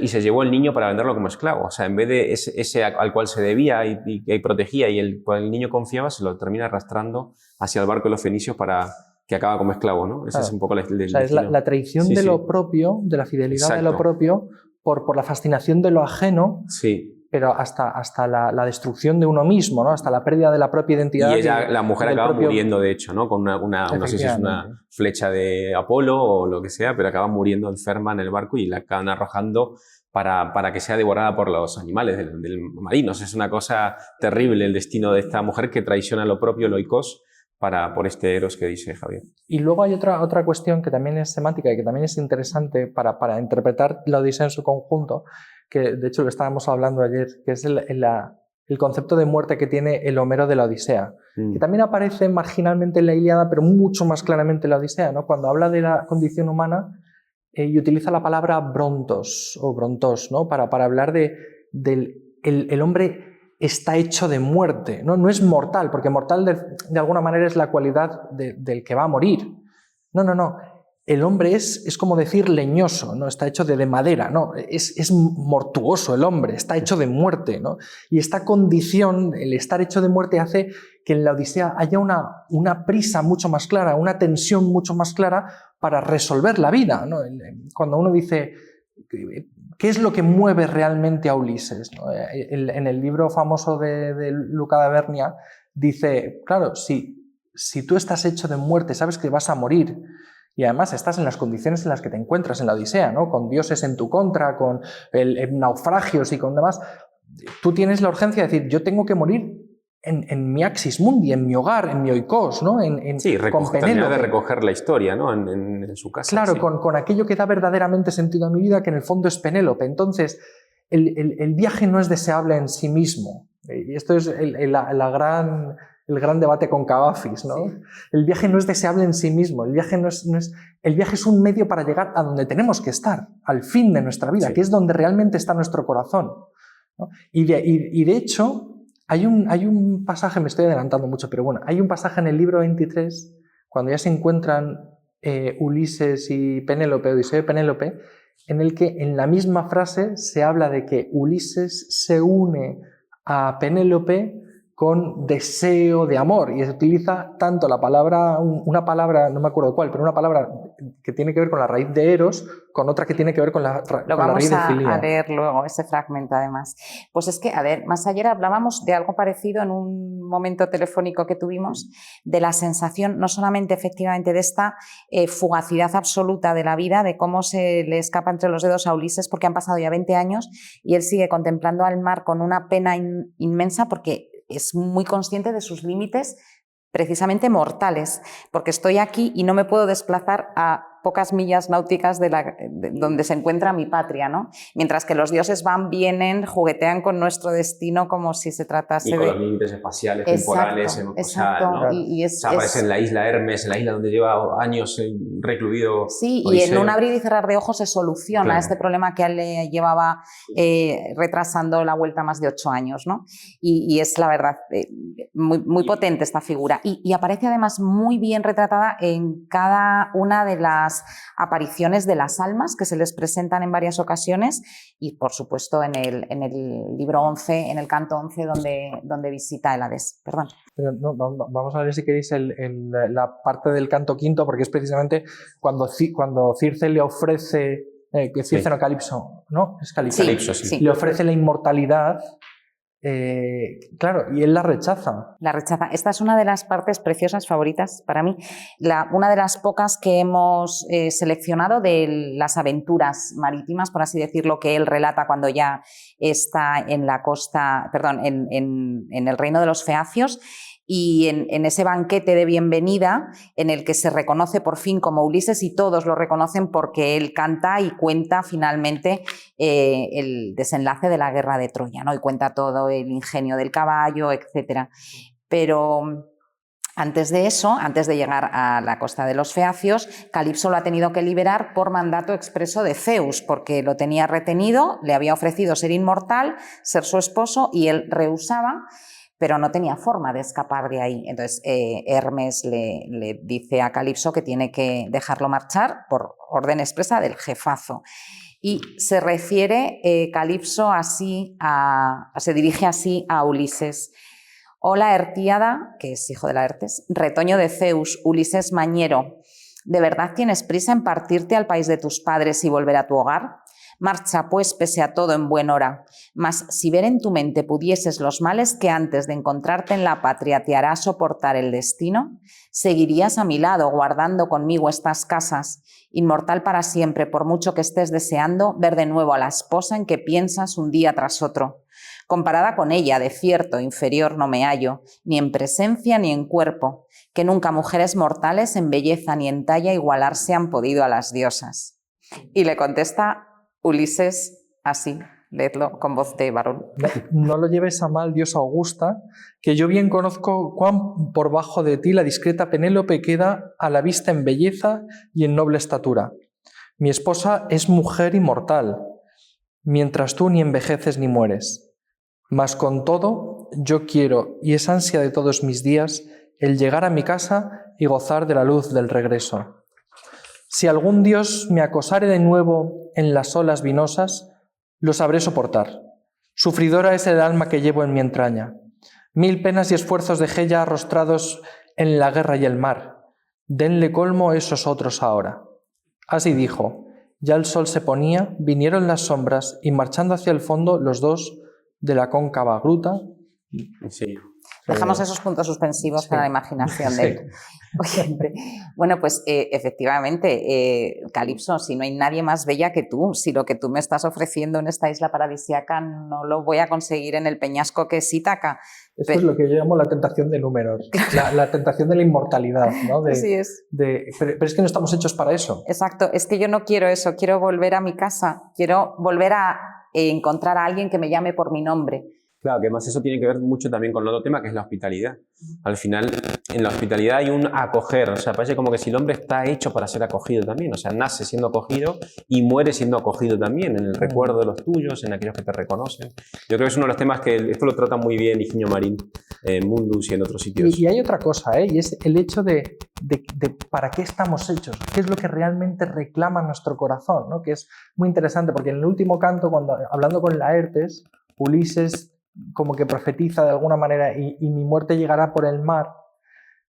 Speaker 1: se llevó el niño para venderlo como esclavo. O sea, en vez de ese al cual se debía y protegía y el cual el niño confiaba, se lo termina arrastrando hacia el barco de los fenicios para que acaba como esclavo, ¿no? Ese es un poco el
Speaker 2: o sea, es la traición de lo propio, de la fidelidad. Exacto. De lo propio, por la fascinación de lo ajeno.
Speaker 1: Sí.
Speaker 2: Pero hasta la destrucción de uno mismo, ¿no? Hasta la pérdida de la propia identidad.
Speaker 1: Y la mujer acaba muriendo, de hecho, ¿no? Con no sé si es una flecha de Apolo o lo que sea, pero acaba muriendo enferma en el barco y la acaban arrojando para que sea devorada por los animales del marinos. Es una cosa terrible el destino de esta mujer que traiciona lo propio, el oikos, por este eros que dice Javier.
Speaker 2: Y luego hay otra cuestión que también es semántica y que también es interesante para interpretar la Odisea en su conjunto, que de hecho lo estábamos hablando ayer, que es el concepto de muerte que tiene el Homero de la Odisea, que también aparece marginalmente en la Ilíada, pero mucho más claramente en la Odisea, ¿no? Cuando habla de la condición humana, y utiliza la palabra brontos o brontos, ¿no? para hablar del el hombre está hecho de muerte, ¿no? No es mortal, porque mortal de alguna manera es la cualidad del que va a morir. No. El hombre es como decir leñoso, ¿no? Está hecho de madera, ¿no? Es mortuoso el hombre, está hecho de muerte, ¿no? Y esta condición, el estar hecho de muerte, hace que en la Odisea haya una prisa mucho más clara, una tensión mucho más clara para resolver la vida, ¿no? Cuando uno dice, ¿qué es lo que mueve realmente a Ulises, ¿no? En el libro famoso de Luca da Vernia dice, claro, si tú estás hecho de muerte, sabes que vas a morir, y además estás en las condiciones en las que te encuentras en la Odisea, ¿no? Con dioses en tu contra, con naufragios y con demás, tú tienes la urgencia de decir, yo tengo que morir en mi axis mundi, en mi hogar, en mi oikos, ¿no?
Speaker 1: Terminar de recoger la historia, ¿no? En su casa.
Speaker 2: Claro,
Speaker 1: sí.
Speaker 2: con aquello que da verdaderamente sentido a mi vida, que en el fondo es Penélope. Entonces, el viaje no es deseable en sí mismo. Y esto es el gran debate con Cavafis, ¿no? Sí. El viaje no es deseable en sí mismo, el viaje es un medio para llegar a donde tenemos que estar, al fin de nuestra vida, sí, que es donde realmente está nuestro corazón, ¿no? Y de hecho, hay un pasaje, me estoy adelantando mucho, pero bueno, hay un pasaje en el libro 23, cuando ya se encuentran Ulises y Penélope, Odiseo y Penélope, en el que en la misma frase se habla de que Ulises se une a Penélope con deseo de amor, y se utiliza tanto una palabra, no me acuerdo cuál, pero una palabra que tiene que ver con la raíz de Eros, con otra que tiene que ver con la raíz de Filia.
Speaker 3: Lo vamos a leer luego, ese fragmento además. Pues es que, a ver, más ayer hablábamos de algo parecido en un momento telefónico que tuvimos, de la sensación, no solamente efectivamente de esta fugacidad absoluta de la vida, de cómo se le escapa entre los dedos a Ulises, porque han pasado ya 20 años y él sigue contemplando al mar con una pena inmensa, porque es muy consciente de sus límites precisamente mortales, porque estoy aquí y no me puedo desplazar a pocas millas náuticas de donde se encuentra mi patria, ¿no? Mientras que los dioses van, vienen, juguetean con nuestro destino como si se tratase de...
Speaker 1: Y con los límites espaciales, temporales,
Speaker 3: exacto.
Speaker 1: ¿no? Aparece en la isla Hermes, en la isla donde lleva años recluido.
Speaker 3: Sí,
Speaker 1: Odiseo.
Speaker 3: Y en un abrir y cerrar de ojos se soluciona, claro, este problema que a él le llevaba retrasando la vuelta más de 8 años, ¿no? Y es la verdad muy potente esta figura. Y aparece además muy bien retratada en cada una de las apariciones de las almas que se les presentan en varias ocasiones, y por supuesto en el libro 11, en el canto 11, donde visita el Hades. Perdón.
Speaker 2: Pero no, vamos a ver si queréis la parte del canto quinto, porque es precisamente cuando Circe le ofrece, que Circe no, Calipso, ¿no? Es Calipso.
Speaker 3: Sí,
Speaker 1: Calipso, sí.
Speaker 2: Le ofrece la inmortalidad. Claro, y él la rechaza.
Speaker 3: La rechaza. Esta es una de las partes preciosas favoritas para mí, una de las pocas que hemos seleccionado de las aventuras marítimas, por así decirlo, que él relata cuando ya está en la costa, perdón, en el reino de los feacios. Y en ese banquete de bienvenida en el que se reconoce por fin como Ulises, y todos lo reconocen porque él canta y cuenta finalmente el desenlace de la guerra de Troya, ¿no? Y cuenta todo el ingenio del caballo, etc. Pero antes de eso, antes de llegar a la costa de los feacios, Calipso lo ha tenido que liberar por mandato expreso de Zeus, porque lo tenía retenido, le había ofrecido ser inmortal, ser su esposo, y él rehusaba, pero no tenía forma de escapar de ahí. Entonces Hermes le dice a Calipso que tiene que dejarlo marchar por orden expresa del jefazo. Y se refiere Calipso así se dirige así a Ulises. Hola, Ertíada, que es hijo de Laertes, retoño de Zeus, Ulises mañero, ¿de verdad tienes prisa en partirte al país de tus padres y volver a tu hogar? Marcha, pues, pese a todo en buen hora. Mas si ver en tu mente pudieses los males que antes de encontrarte en la patria te hará soportar el destino, seguirías a mi lado guardando conmigo estas casas, inmortal para siempre, por mucho que estés deseando ver de nuevo a la esposa en que piensas un día tras otro. Comparada con ella, de cierto, inferior no me hallo, ni en presencia ni en cuerpo, que nunca mujeres mortales en belleza ni en talla igualarse han podido a las diosas. Y le contesta Ulises así, leedlo con voz de varón.
Speaker 2: No lo lleves a mal, diosa augusta, que yo bien conozco cuán por bajo de ti la discreta Penélope queda a la vista en belleza y en noble estatura. Mi esposa es mujer inmortal, mientras tú ni envejeces ni mueres. Mas con todo, yo quiero, y es ansia de todos mis días, el llegar a mi casa y gozar de la luz del regreso. Si algún dios me acosare de nuevo en las olas vinosas, lo sabré soportar. Sufridora es el alma que llevo en mi entraña. 1000 penas y esfuerzos dejé ya arrostrados en la guerra y el mar. Denle colmo esos otros ahora. Así dijo. Ya el sol se ponía, vinieron las sombras y marchando hacia el fondo los dos de la cóncava gruta.
Speaker 1: Sí.
Speaker 3: Dejamos esos puntos suspensivos para la imaginación del oyente. Bueno, pues efectivamente, Calipso, si no hay nadie más bella que tú, si lo que tú me estás ofreciendo en esta isla paradisíaca no lo voy a conseguir en el peñasco que es Ítaca.
Speaker 2: Esto es lo que yo llamo la tentación de números, la tentación de la inmortalidad, ¿no?
Speaker 3: Así es.
Speaker 2: Pero es que no estamos hechos para eso.
Speaker 3: Exacto, es que yo no quiero eso, quiero volver a mi casa, quiero volver a encontrar a alguien que me llame por mi nombre.
Speaker 1: Claro, que además eso tiene que ver mucho también con el otro tema, que es la hospitalidad. Al final, en la hospitalidad hay un acoger, o sea, parece como que si el hombre está hecho para ser acogido también, o sea, nace siendo acogido y muere siendo acogido también, en el recuerdo de los tuyos, en aquellos que te reconocen. Yo creo que es uno de los temas que esto lo trata muy bien Higinio Marín en Mundus y en otros sitios.
Speaker 2: Y hay otra cosa, y es el hecho de para qué estamos hechos, qué es lo que realmente reclama nuestro corazón, ¿no? Que es muy interesante, porque en el último canto, cuando hablando con Laertes, Ulises como que profetiza de alguna manera y mi muerte llegará por el mar,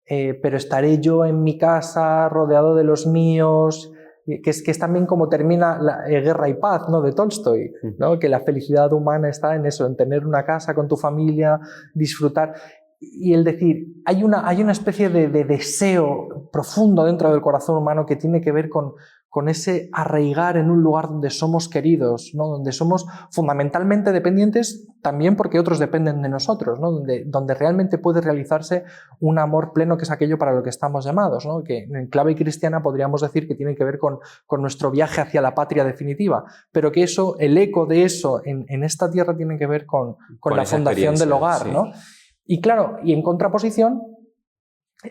Speaker 2: pero estaré yo en mi casa rodeado de los míos, que es también como termina la Guerra y Paz, ¿no? De Tolstoy, ¿no? Que la felicidad humana está en eso, en tener una casa con tu familia, disfrutar. Y el decir, hay una especie de deseo profundo dentro del corazón humano que tiene que ver con ese arraigar en un lugar donde somos queridos, ¿no? Donde somos fundamentalmente dependientes también porque otros dependen de nosotros, ¿no? Donde realmente puede realizarse un amor pleno, que es aquello para lo que estamos llamados, ¿no? Que en clave cristiana podríamos decir que tiene que ver con nuestro viaje hacia la patria definitiva, pero que eso, el eco de eso en esta tierra tiene que ver con la fundación del hogar, sí. ¿No? Y claro, y en contraposición,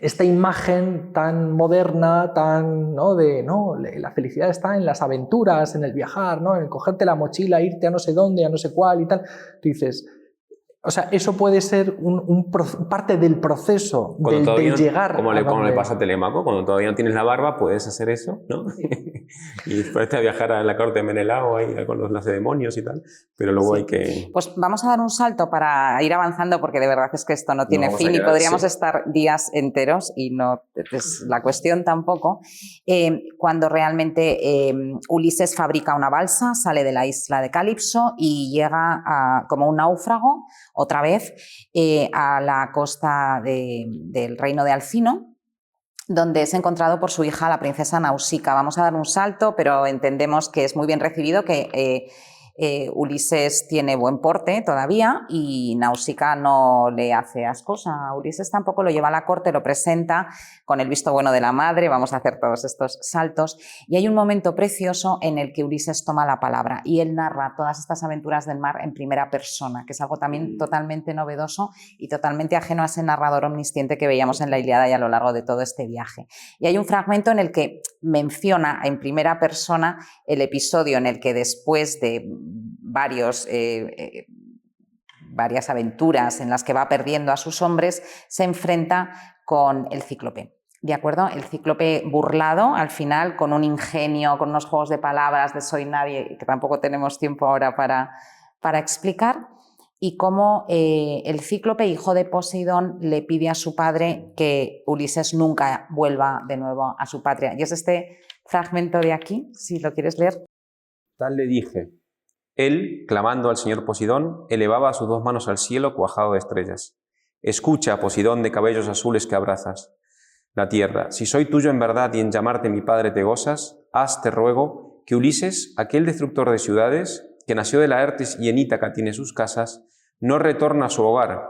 Speaker 2: esta imagen tan moderna, ¿no? La felicidad está en las aventuras, en el viajar, ¿no? En cogerte la mochila, irte a no sé dónde, a no sé cuál y tal. Tú dices, o sea, eso puede ser parte del proceso del llegar.
Speaker 1: Como le pasa a Telémaco, cuando todavía no tienes la barba, puedes hacer eso, ¿no? Y ponerte a viajar a la corte de Menelao ahí con los lacedemonios y tal, pero luego hay que...
Speaker 3: Pues vamos a dar un salto para ir avanzando, porque de verdad es que esto no tiene fin y podríamos estar días enteros y no es la cuestión tampoco. Cuando realmente Ulises fabrica una balsa, sale de la isla de Calipso y llega como un náufrago otra vez a la costa del reino de Alcino, donde es encontrado por su hija, la princesa Nausica. Vamos a dar un salto, pero entendemos que es muy bien recibido, que Ulises tiene buen porte todavía y Nausica no le hace ascos a Ulises, tampoco lo lleva a la corte, lo presenta con el visto bueno de la madre. Vamos a hacer todos estos saltos y hay un momento precioso en el que Ulises toma la palabra y él narra todas estas aventuras del mar en primera persona, que es algo también totalmente novedoso y totalmente ajeno a ese narrador omnisciente que veíamos en la Ilíada y a lo largo de todo este viaje. Y hay un fragmento en el que menciona en primera persona el episodio en el que después de varias aventuras en las que va perdiendo a sus hombres, se enfrenta con el cíclope. ¿De acuerdo? El cíclope burlado, al final, con un ingenio, con unos juegos de palabras de soy nadie, que tampoco tenemos tiempo ahora para explicar, y cómo el cíclope, hijo de Poseidón, le pide a su padre que Ulises nunca vuelva de nuevo a su patria. Y es este fragmento de aquí, si lo quieres leer.
Speaker 1: Tal le dije. Él, clamando al señor Poseidón, elevaba sus 2 manos al cielo cuajado de estrellas. Escucha, Poseidón de cabellos azules que abrazas la tierra. Si soy tuyo en verdad y en llamarte mi padre te gozas, haz, te ruego, que Ulises, aquel destructor de ciudades, que nació de Laertes y en Ítaca tiene sus casas, no retorna a su hogar.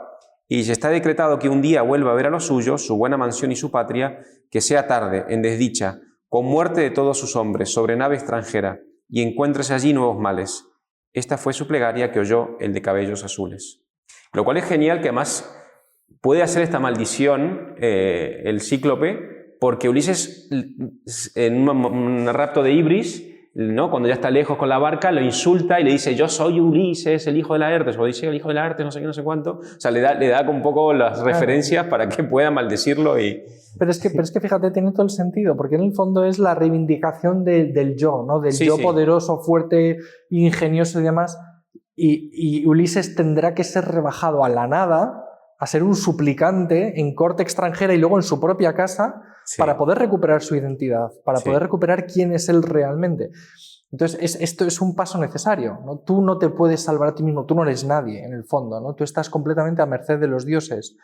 Speaker 1: Y si está decretado que un día vuelva a ver a los suyos, su buena mansión y su patria, que sea tarde, en desdicha, con muerte de todos sus hombres, sobre nave extranjera, y encuéntrese allí nuevos males. Esta fue su plegaria que oyó el de cabellos azules. Lo cual es genial, que además puede hacer esta maldición el cíclope, porque Ulises, en un rapto de Ibris, ¿no? Cuando ya está lejos con la barca, lo insulta y le dice, yo soy Ulises, el hijo de Laertes, o dice el hijo de Laertes, no sé qué, no sé cuánto. O sea, le da un poco las referencias para que pueda maldecirlo y...
Speaker 2: Pero es que fíjate, tiene todo el sentido, porque en el fondo es la reivindicación del yo, ¿no? Del yo poderoso, fuerte, ingenioso y demás. Y Ulises tendrá que ser rebajado a la nada, a ser un suplicante en corte extranjera y luego en su propia casa para poder recuperar su identidad, para poder recuperar quién es él realmente. Entonces, esto es un paso necesario, ¿no? Tú no te puedes salvar a ti mismo, tú no eres nadie, en el fondo, ¿no? Tú estás completamente a merced de los dioses.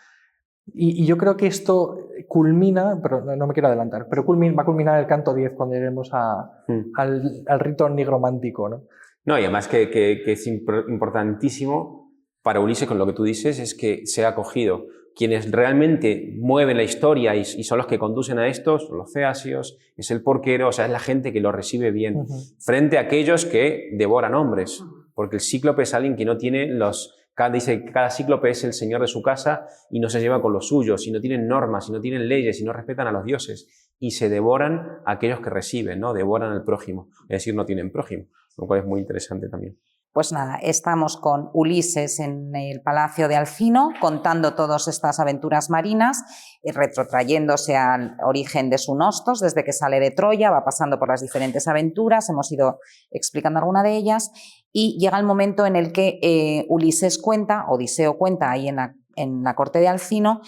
Speaker 2: Y yo creo que esto culmina, pero no me quiero adelantar, pero va a culminar el canto 10 cuando lleguemos al rito nigromántico, ¿no?
Speaker 1: No, y además que es importantísimo para Ulises, con lo que tú dices, es que sea acogido. Quienes realmente mueven la historia y son los que conducen a estos, los feacios, es el porquero, o sea, es la gente que lo recibe bien, frente a aquellos que devoran hombres, porque el cíclope es alguien que no tiene dice que cada cíclope es el señor de su casa y no se lleva con los suyos, y no tienen normas, y no tienen leyes, y no respetan a los dioses, y se devoran a aquellos que reciben, ¿no? Devoran al prójimo, es decir, no tienen prójimo, lo cual es muy interesante también.
Speaker 3: Pues nada, estamos con Ulises en el Palacio de Alcino, contando todas estas aventuras marinas, retrotrayéndose al origen de su nostos, desde que sale de Troya, va pasando por las diferentes aventuras, hemos ido explicando alguna de ellas, y llega el momento en el que Odiseo cuenta ahí en la corte de Alcino,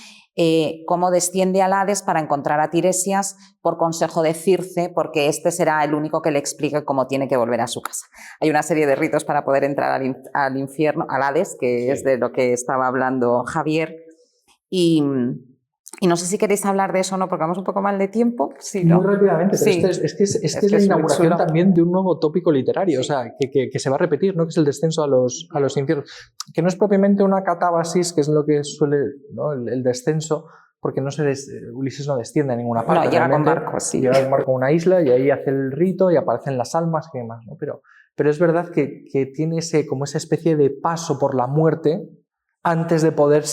Speaker 3: cómo desciende al Hades para encontrar a Tiresias por consejo de Circe, porque este será el único que le explique cómo tiene que volver a su casa. Hay una serie de ritos para poder entrar al infierno, al Hades, que es de lo que estaba hablando Javier, y no sé si queréis hablar de eso o no, porque vamos un poco mal de tiempo. Sí, ¿no?
Speaker 2: Muy rápidamente, pero es que es la inauguración también de un nuevo tópico literario, o sea, que se va a repetir, ¿no? Que es el descenso a los infiernos, que no es propiamente una catábasis, que es lo que suele, ¿no? El descenso, porque Ulises no desciende a ninguna parte.
Speaker 3: No, llega con barco, sí.
Speaker 2: Llega con barco a una isla y ahí hace el rito y aparecen las almas y demás, ¿no? Pero es verdad que tiene como esa especie de paso por la muerte antes de poder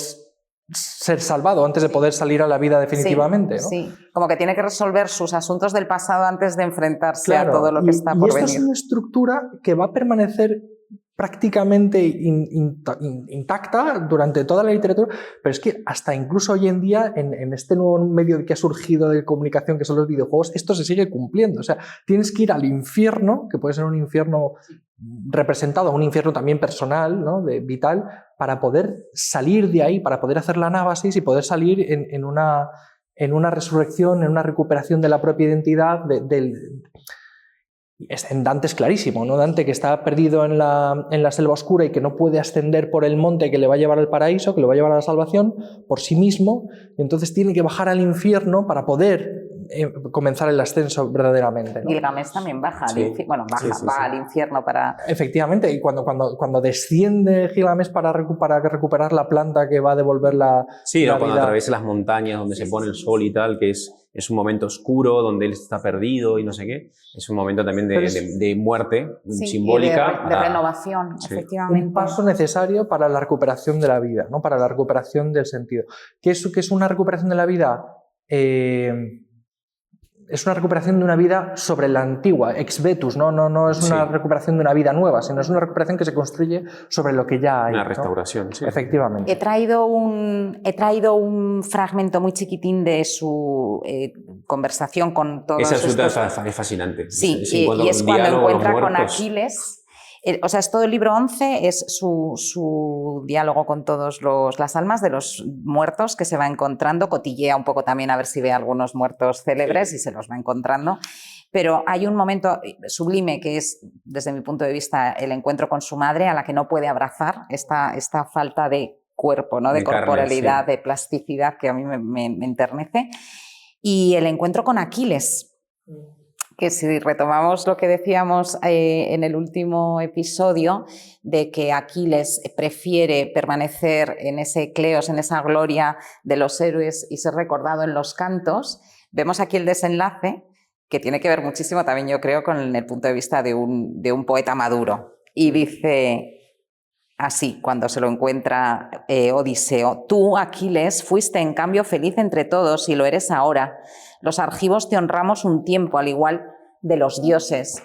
Speaker 2: ser salvado, antes de poder salir a la vida definitivamente, ¿no?
Speaker 3: Sí, como que tiene que resolver sus asuntos del pasado antes de enfrentarse a todo lo que está por venir.
Speaker 2: Y esto es una estructura que va a permanecer prácticamente intacta durante toda la literatura, pero es que hasta incluso hoy en día, en este nuevo medio que ha surgido de comunicación que son los videojuegos, esto se sigue cumpliendo. O sea, tienes que ir al infierno, que puede ser un infierno representado, un infierno también personal, ¿no? Vital, para poder salir de ahí, para poder hacer la anábasis y poder salir en una resurrección, en una recuperación de la propia identidad, en Dante es clarísimo, ¿no? Dante, que está perdido en la selva oscura y que no puede ascender por el monte que le va a llevar al paraíso, que le va a llevar a la salvación por sí mismo, y entonces tiene que bajar al infierno para poder comenzar el ascenso verdaderamente, ¿no?
Speaker 3: Gilgamesh también baja al infierno, va al infierno para...
Speaker 2: Efectivamente, y cuando desciende Gilgamesh para recuperar la planta que va a devolver la vida.
Speaker 1: Cuando atraviesa las montañas donde se pone el sol y tal, que es un momento oscuro donde él está perdido y no sé qué, es un momento también de muerte simbólica.
Speaker 3: De renovación, efectivamente.
Speaker 2: Un paso necesario para la recuperación de la vida, ¿no? Para la recuperación del sentido. ¿Qué es una recuperación de la vida? Es una recuperación de una vida sobre la antigua, ex vetus, no es una recuperación de una vida nueva, sino es una recuperación que se construye sobre lo que ya hay.
Speaker 1: Una restauración, ¿no? Sí.
Speaker 2: Efectivamente.
Speaker 3: He traído un fragmento muy chiquitín de su conversación con todos
Speaker 1: Ese asunto es fascinante.
Speaker 3: Sí, y es cuando encuentra con Aquiles. O sea, es todo el libro 11, es su diálogo con todas las almas de los muertos que se va encontrando, cotillea un poco también a ver si ve algunos muertos célebres y se los va encontrando. Pero hay un momento sublime que es, desde mi punto de vista, el encuentro con su madre, a la que no puede abrazar, esta falta de cuerpo, ¿no? de corporalidad, carne, de plasticidad, que a mí me enternece. Y el encuentro con Aquiles, que si retomamos lo que decíamos en el último episodio, de que Aquiles prefiere permanecer en ese cleos, en esa gloria de los héroes y ser recordado en los cantos, vemos aquí el desenlace, que tiene que ver muchísimo también, yo creo, con el punto de vista de un poeta maduro. Y dice así, cuando se lo encuentra Odiseo: tú, Aquiles, fuiste en cambio feliz entre todos y lo eres ahora. Los argivos te honramos un tiempo, al igual de los dioses.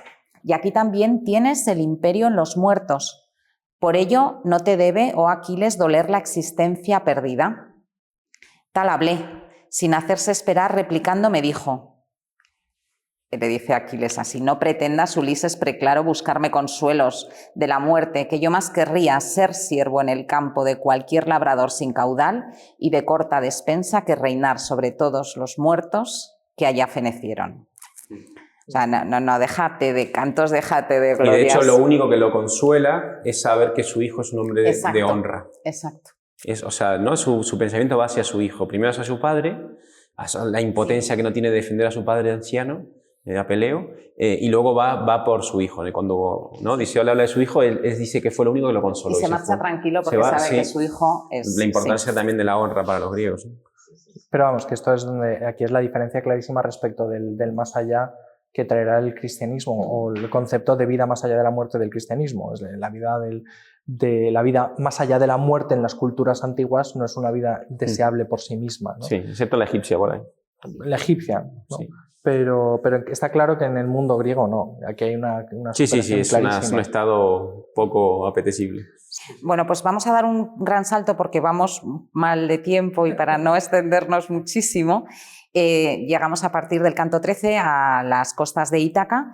Speaker 3: y aquí también tienes el imperio en los muertos. Por ello no te debe, oh Aquiles, doler la existencia perdida. Tal hablé, sin hacerse esperar, replicando me dijo, le dice Aquiles así, no pretendas, Ulises preclaro, buscarme consuelos de la muerte, que yo más querría ser siervo en el campo de cualquier labrador sin caudal y de corta despensa que reinar sobre todos los muertos que allá fenecieron. O sea, no, déjate de cantos, déjate de glorias.
Speaker 1: Y de hecho lo único que lo consuela es saber que su hijo es un hombre de honra.
Speaker 3: Exacto.
Speaker 1: O sea, ¿no? Su pensamiento va hacia su hijo. Primero hacia su padre, hacia la impotencia que no tiene de defender a su padre anciano, a Peleo, y luego va por su hijo. Cuando, ¿no? Odiseo le habla de su hijo, él dice que fue lo único que lo consoló.
Speaker 3: Y se marcha tranquilo porque sabe que su hijo es...
Speaker 1: La importancia también de la honra para los griegos.
Speaker 2: Pero vamos, que esto es donde aquí es la diferencia clarísima respecto del más allá que traerá el cristianismo, o el concepto de vida más allá de la muerte del cristianismo. Es la vida más allá de la muerte en las culturas antiguas no es una vida deseable por sí misma, ¿no?
Speaker 1: Sí, excepto la egipcia por ahí.
Speaker 2: La egipcia, ¿no?
Speaker 1: Sí.
Speaker 2: Pero está claro que en el mundo griego no. Aquí hay una
Speaker 1: sí, es un estado poco apetecible.
Speaker 3: Bueno, pues vamos a dar un gran salto porque vamos mal de tiempo y para no extendernos muchísimo, llegamos a partir del canto 13 a las costas de Ítaca.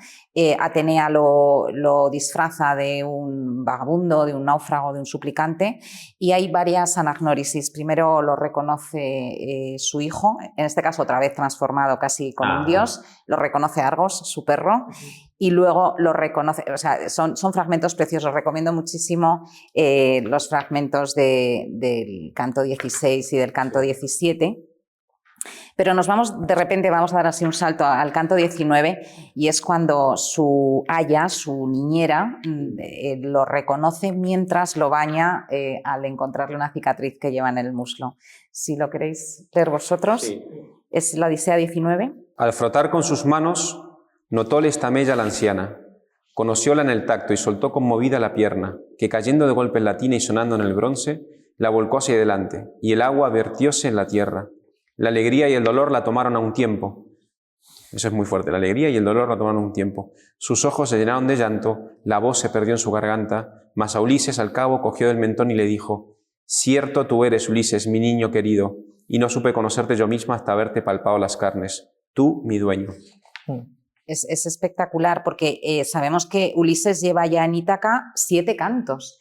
Speaker 3: Atenea lo disfraza de un vagabundo, de un náufrago, de un suplicante, y hay varias anagnórisis. Primero lo reconoce su hijo, en este caso otra vez transformado casi con un dios, lo reconoce Argos, su perro, y luego lo reconoce, o sea, son fragmentos preciosos. Recomiendo muchísimo los fragmentos del canto 16 y del canto 17. Pero de repente vamos a dar así un salto al canto 19, y es cuando su aya, su niñera, lo reconoce mientras lo baña al encontrarle una cicatriz que lleva en el muslo. Si lo queréis leer vosotros, sí. Es la Odisea 19.
Speaker 1: Al frotar con sus manos, notóle esta mella la anciana. Conocióla en el tacto y soltó conmovida la pierna, que cayendo de golpe en la tina y sonando en el bronce, la volcó hacia adelante, y el agua vertióse en la tierra. La alegría y el dolor la tomaron a un tiempo. Eso es muy fuerte. La alegría y el dolor la tomaron a un tiempo. Sus ojos se llenaron de llanto, la voz se perdió en su garganta, mas a Ulises al cabo cogió del mentón y le dijo: «Cierto tú eres, Ulises, mi niño querido, y no supe conocerte yo misma hasta haberte palpado las carnes. Tú, mi dueño».
Speaker 3: Es espectacular porque sabemos que Ulises lleva ya en Ítaca 7 cantos.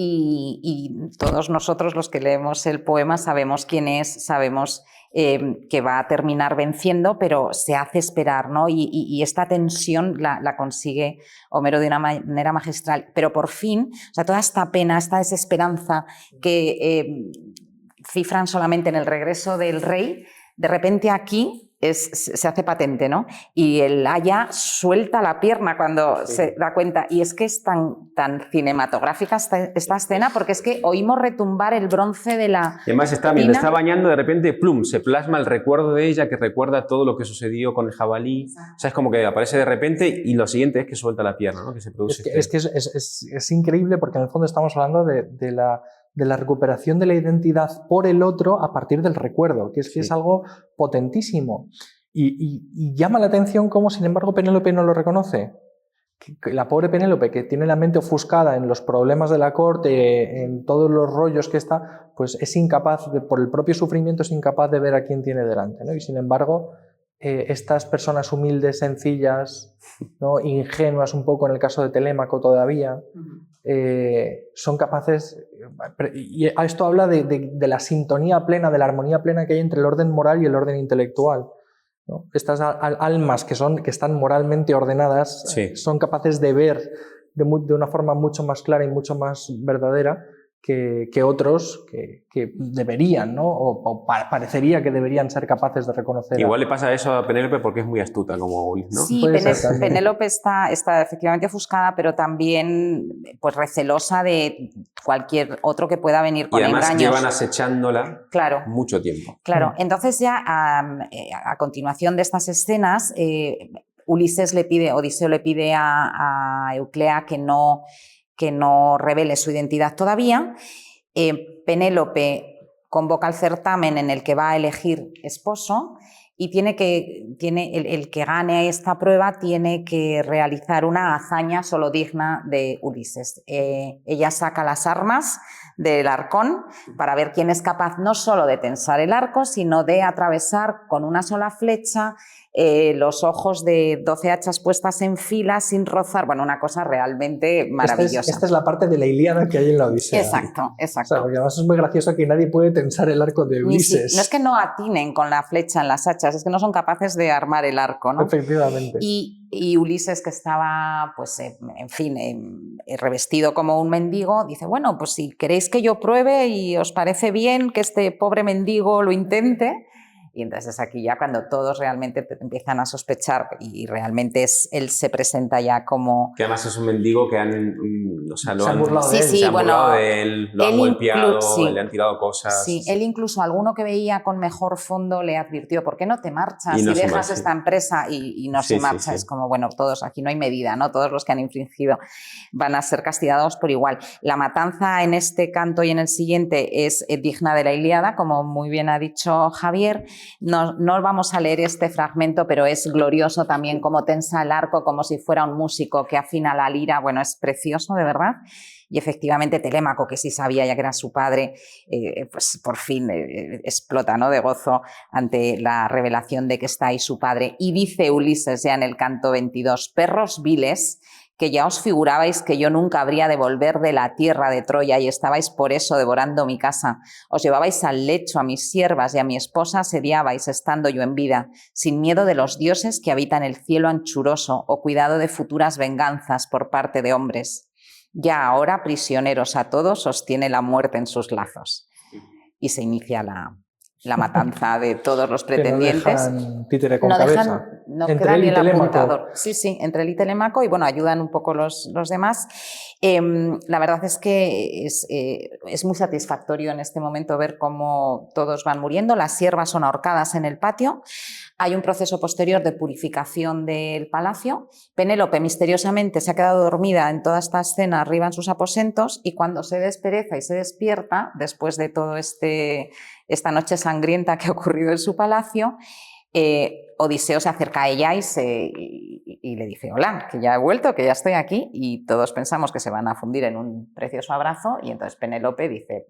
Speaker 3: Y todos nosotros los que leemos el poema sabemos quién es, sabemos que va a terminar venciendo, pero se hace esperar, ¿no? Y esta tensión la consigue Homero de una manera magistral. Pero por fin, o sea, toda esta pena, esta desesperanza que cifran solamente en el regreso del rey, de repente aquí se hace patente, ¿no? Y el aya suelta la pierna cuando se da cuenta. Y es que es tan cinematográfica esta escena, porque es que oímos retumbar el bronce de la...
Speaker 1: Y además mientras está bañando, de repente, plum, se plasma el recuerdo de ella, que recuerda todo lo que sucedió con el jabalí. Exacto. O sea, es como que aparece de repente y lo siguiente es que suelta la pierna, ¿no? Que se produce.
Speaker 2: Es increíble, porque en el fondo estamos hablando de la recuperación de la identidad por el otro a partir del recuerdo, que es algo potentísimo. Y llama la atención cómo, sin embargo, Penélope no lo reconoce. Que la pobre Penélope, que tiene la mente ofuscada en los problemas de la corte, en todos los rollos que está, pues es incapaz, por el propio sufrimiento, es incapaz de ver a quién tiene delante, ¿no? Y sin embargo, estas personas humildes, sencillas, ¿no? Ingenuas un poco en el caso de Telémaco todavía, son capaces, y esto habla de la sintonía plena, de la armonía plena que hay entre el orden moral y el orden intelectual, ¿no? Estas almas que están moralmente ordenadas, sí, son capaces de ver de una forma mucho más clara y mucho más verdadera que otros que deberían, ¿no? O parecería que deberían ser capaces de reconocer.
Speaker 1: Igual le pasa eso a Penélope porque es muy astuta, como Ulises, ¿no?
Speaker 3: Sí, Penélope está efectivamente ofuscada, pero también pues recelosa de cualquier otro que pueda venir con engaños.
Speaker 1: Y además llevan acechándola, claro, mucho tiempo.
Speaker 3: Claro, entonces ya a continuación de estas escenas, Odiseo le pide a Euclea que no revele su identidad todavía. Penélope convoca el certamen en el que va a elegir esposo y el que gane esta prueba tiene que realizar una hazaña solo digna de Ulises. Ella saca las armas del arcón para ver quién es capaz no solo de tensar el arco, sino de atravesar con una sola flecha los ojos de 12 hachas puestas en fila sin rozar. Bueno, una cosa realmente maravillosa.
Speaker 2: Esta es la parte de la Ilíada que hay en la Odisea.
Speaker 3: Exacto, exacto.
Speaker 2: O sea, porque además es muy gracioso que nadie puede tensar el arco de Ulises.
Speaker 3: No es que no atinen con la flecha en las hachas, es que no son capaces de armar el arco, ¿no?
Speaker 2: Efectivamente.
Speaker 3: Y Ulises, que estaba, pues, en fin, revestido como un mendigo, dice, bueno, pues si queréis que yo pruebe y os parece bien que este pobre mendigo lo intente. Y entonces es aquí ya cuando todos realmente empiezan a sospechar y realmente él se presenta ya como...
Speaker 1: Que además es un mendigo que lo han
Speaker 2: burlado de él.
Speaker 3: Sí,
Speaker 1: se han
Speaker 3: bueno,
Speaker 1: burlado de él, lo han golpeado, le han tirado cosas.
Speaker 3: Sí, él incluso alguno que veía con mejor fondo le advirtió, ¿por qué no te marchas
Speaker 1: y no
Speaker 3: dejas esta empresa y no se marcha?
Speaker 1: Sí.
Speaker 3: Es como, bueno, todos, aquí no hay medida, ¿no? Todos los que han infringido van a ser castigados por igual. La matanza en este canto y en el siguiente es digna de la Ilíada, como muy bien ha dicho Javier. No vamos a leer este fragmento, pero es glorioso también como tensa el arco, como si fuera un músico que afina la lira. Bueno, es precioso, de verdad. Y efectivamente Telémaco, que sí sabía ya que era su padre, pues por fin explota, ¿no?, de gozo ante la revelación de que está ahí su padre. Y dice Ulises ya en el canto 22, perros viles, que ya os figurabais que yo nunca habría de volver de la tierra de Troya y estabais por eso devorando mi casa. Os llevabais al lecho a mis siervas y a mi esposa asediabais estando yo en vida, sin miedo de los dioses que habitan el cielo anchuroso o cuidado de futuras venganzas por parte de hombres. Ya ahora, prisioneros a todos, os tiene la muerte en sus lazos. Y se inicia la matanza de todos los pretendientes.
Speaker 2: Que no dejan títere con cabeza.
Speaker 3: No
Speaker 2: entre
Speaker 3: queda
Speaker 2: él
Speaker 3: ni
Speaker 2: y
Speaker 3: el
Speaker 2: Telémaco.
Speaker 3: apuntador. Sí, entre él y Telémaco, y bueno, ayudan un poco los demás. La verdad es que es muy satisfactorio en este momento ver cómo todos van muriendo. Las siervas son ahorcadas en el patio. Hay un proceso posterior de purificación del palacio. Penélope misteriosamente se ha quedado dormida en toda esta escena arriba en sus aposentos, y cuando se despereza y se despierta, después de todo esta noche sangrienta que ha ocurrido en su palacio, Odiseo se acerca a ella y le dice, hola, que ya he vuelto, que ya estoy aquí, y todos pensamos que se van a fundir en un precioso abrazo, y entonces Penélope dice,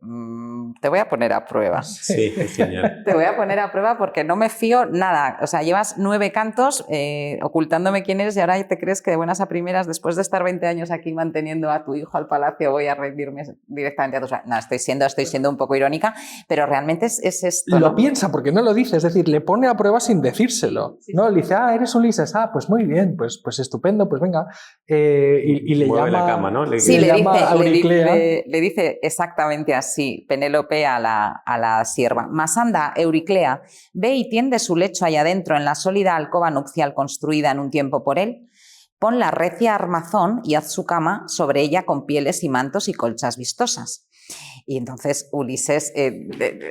Speaker 3: te voy a poner a prueba.
Speaker 1: Sí, es genial.
Speaker 3: Te voy a poner a prueba porque no me fío nada. O sea, llevas 9 cantos ocultándome quién eres y ahora te crees que de buenas a primeras, después de estar 20 años aquí manteniendo a tu hijo al palacio, voy a rendirme directamente a tus... No, estoy siendo un poco irónica, pero realmente es esto,
Speaker 2: Lo
Speaker 3: ¿no?
Speaker 2: piensa porque no lo dice, es decir, le pone a prueba sin decírselo.
Speaker 3: Sí.
Speaker 2: ¿No? Le dice, eres Ulises, pues muy bien, pues estupendo, pues venga. Y le
Speaker 1: mueve
Speaker 2: llama,
Speaker 1: la cama, ¿no?
Speaker 3: Sí,
Speaker 2: le llama a Euriclea.
Speaker 3: le dice exactamente así Penélope a la sierva. Mas anda, Euriclea, ve y tiende su lecho allá adentro en la sólida alcoba nupcial construida en un tiempo por él. Pon la recia armazón y haz su cama sobre ella con pieles y mantos y colchas vistosas. Y entonces Ulises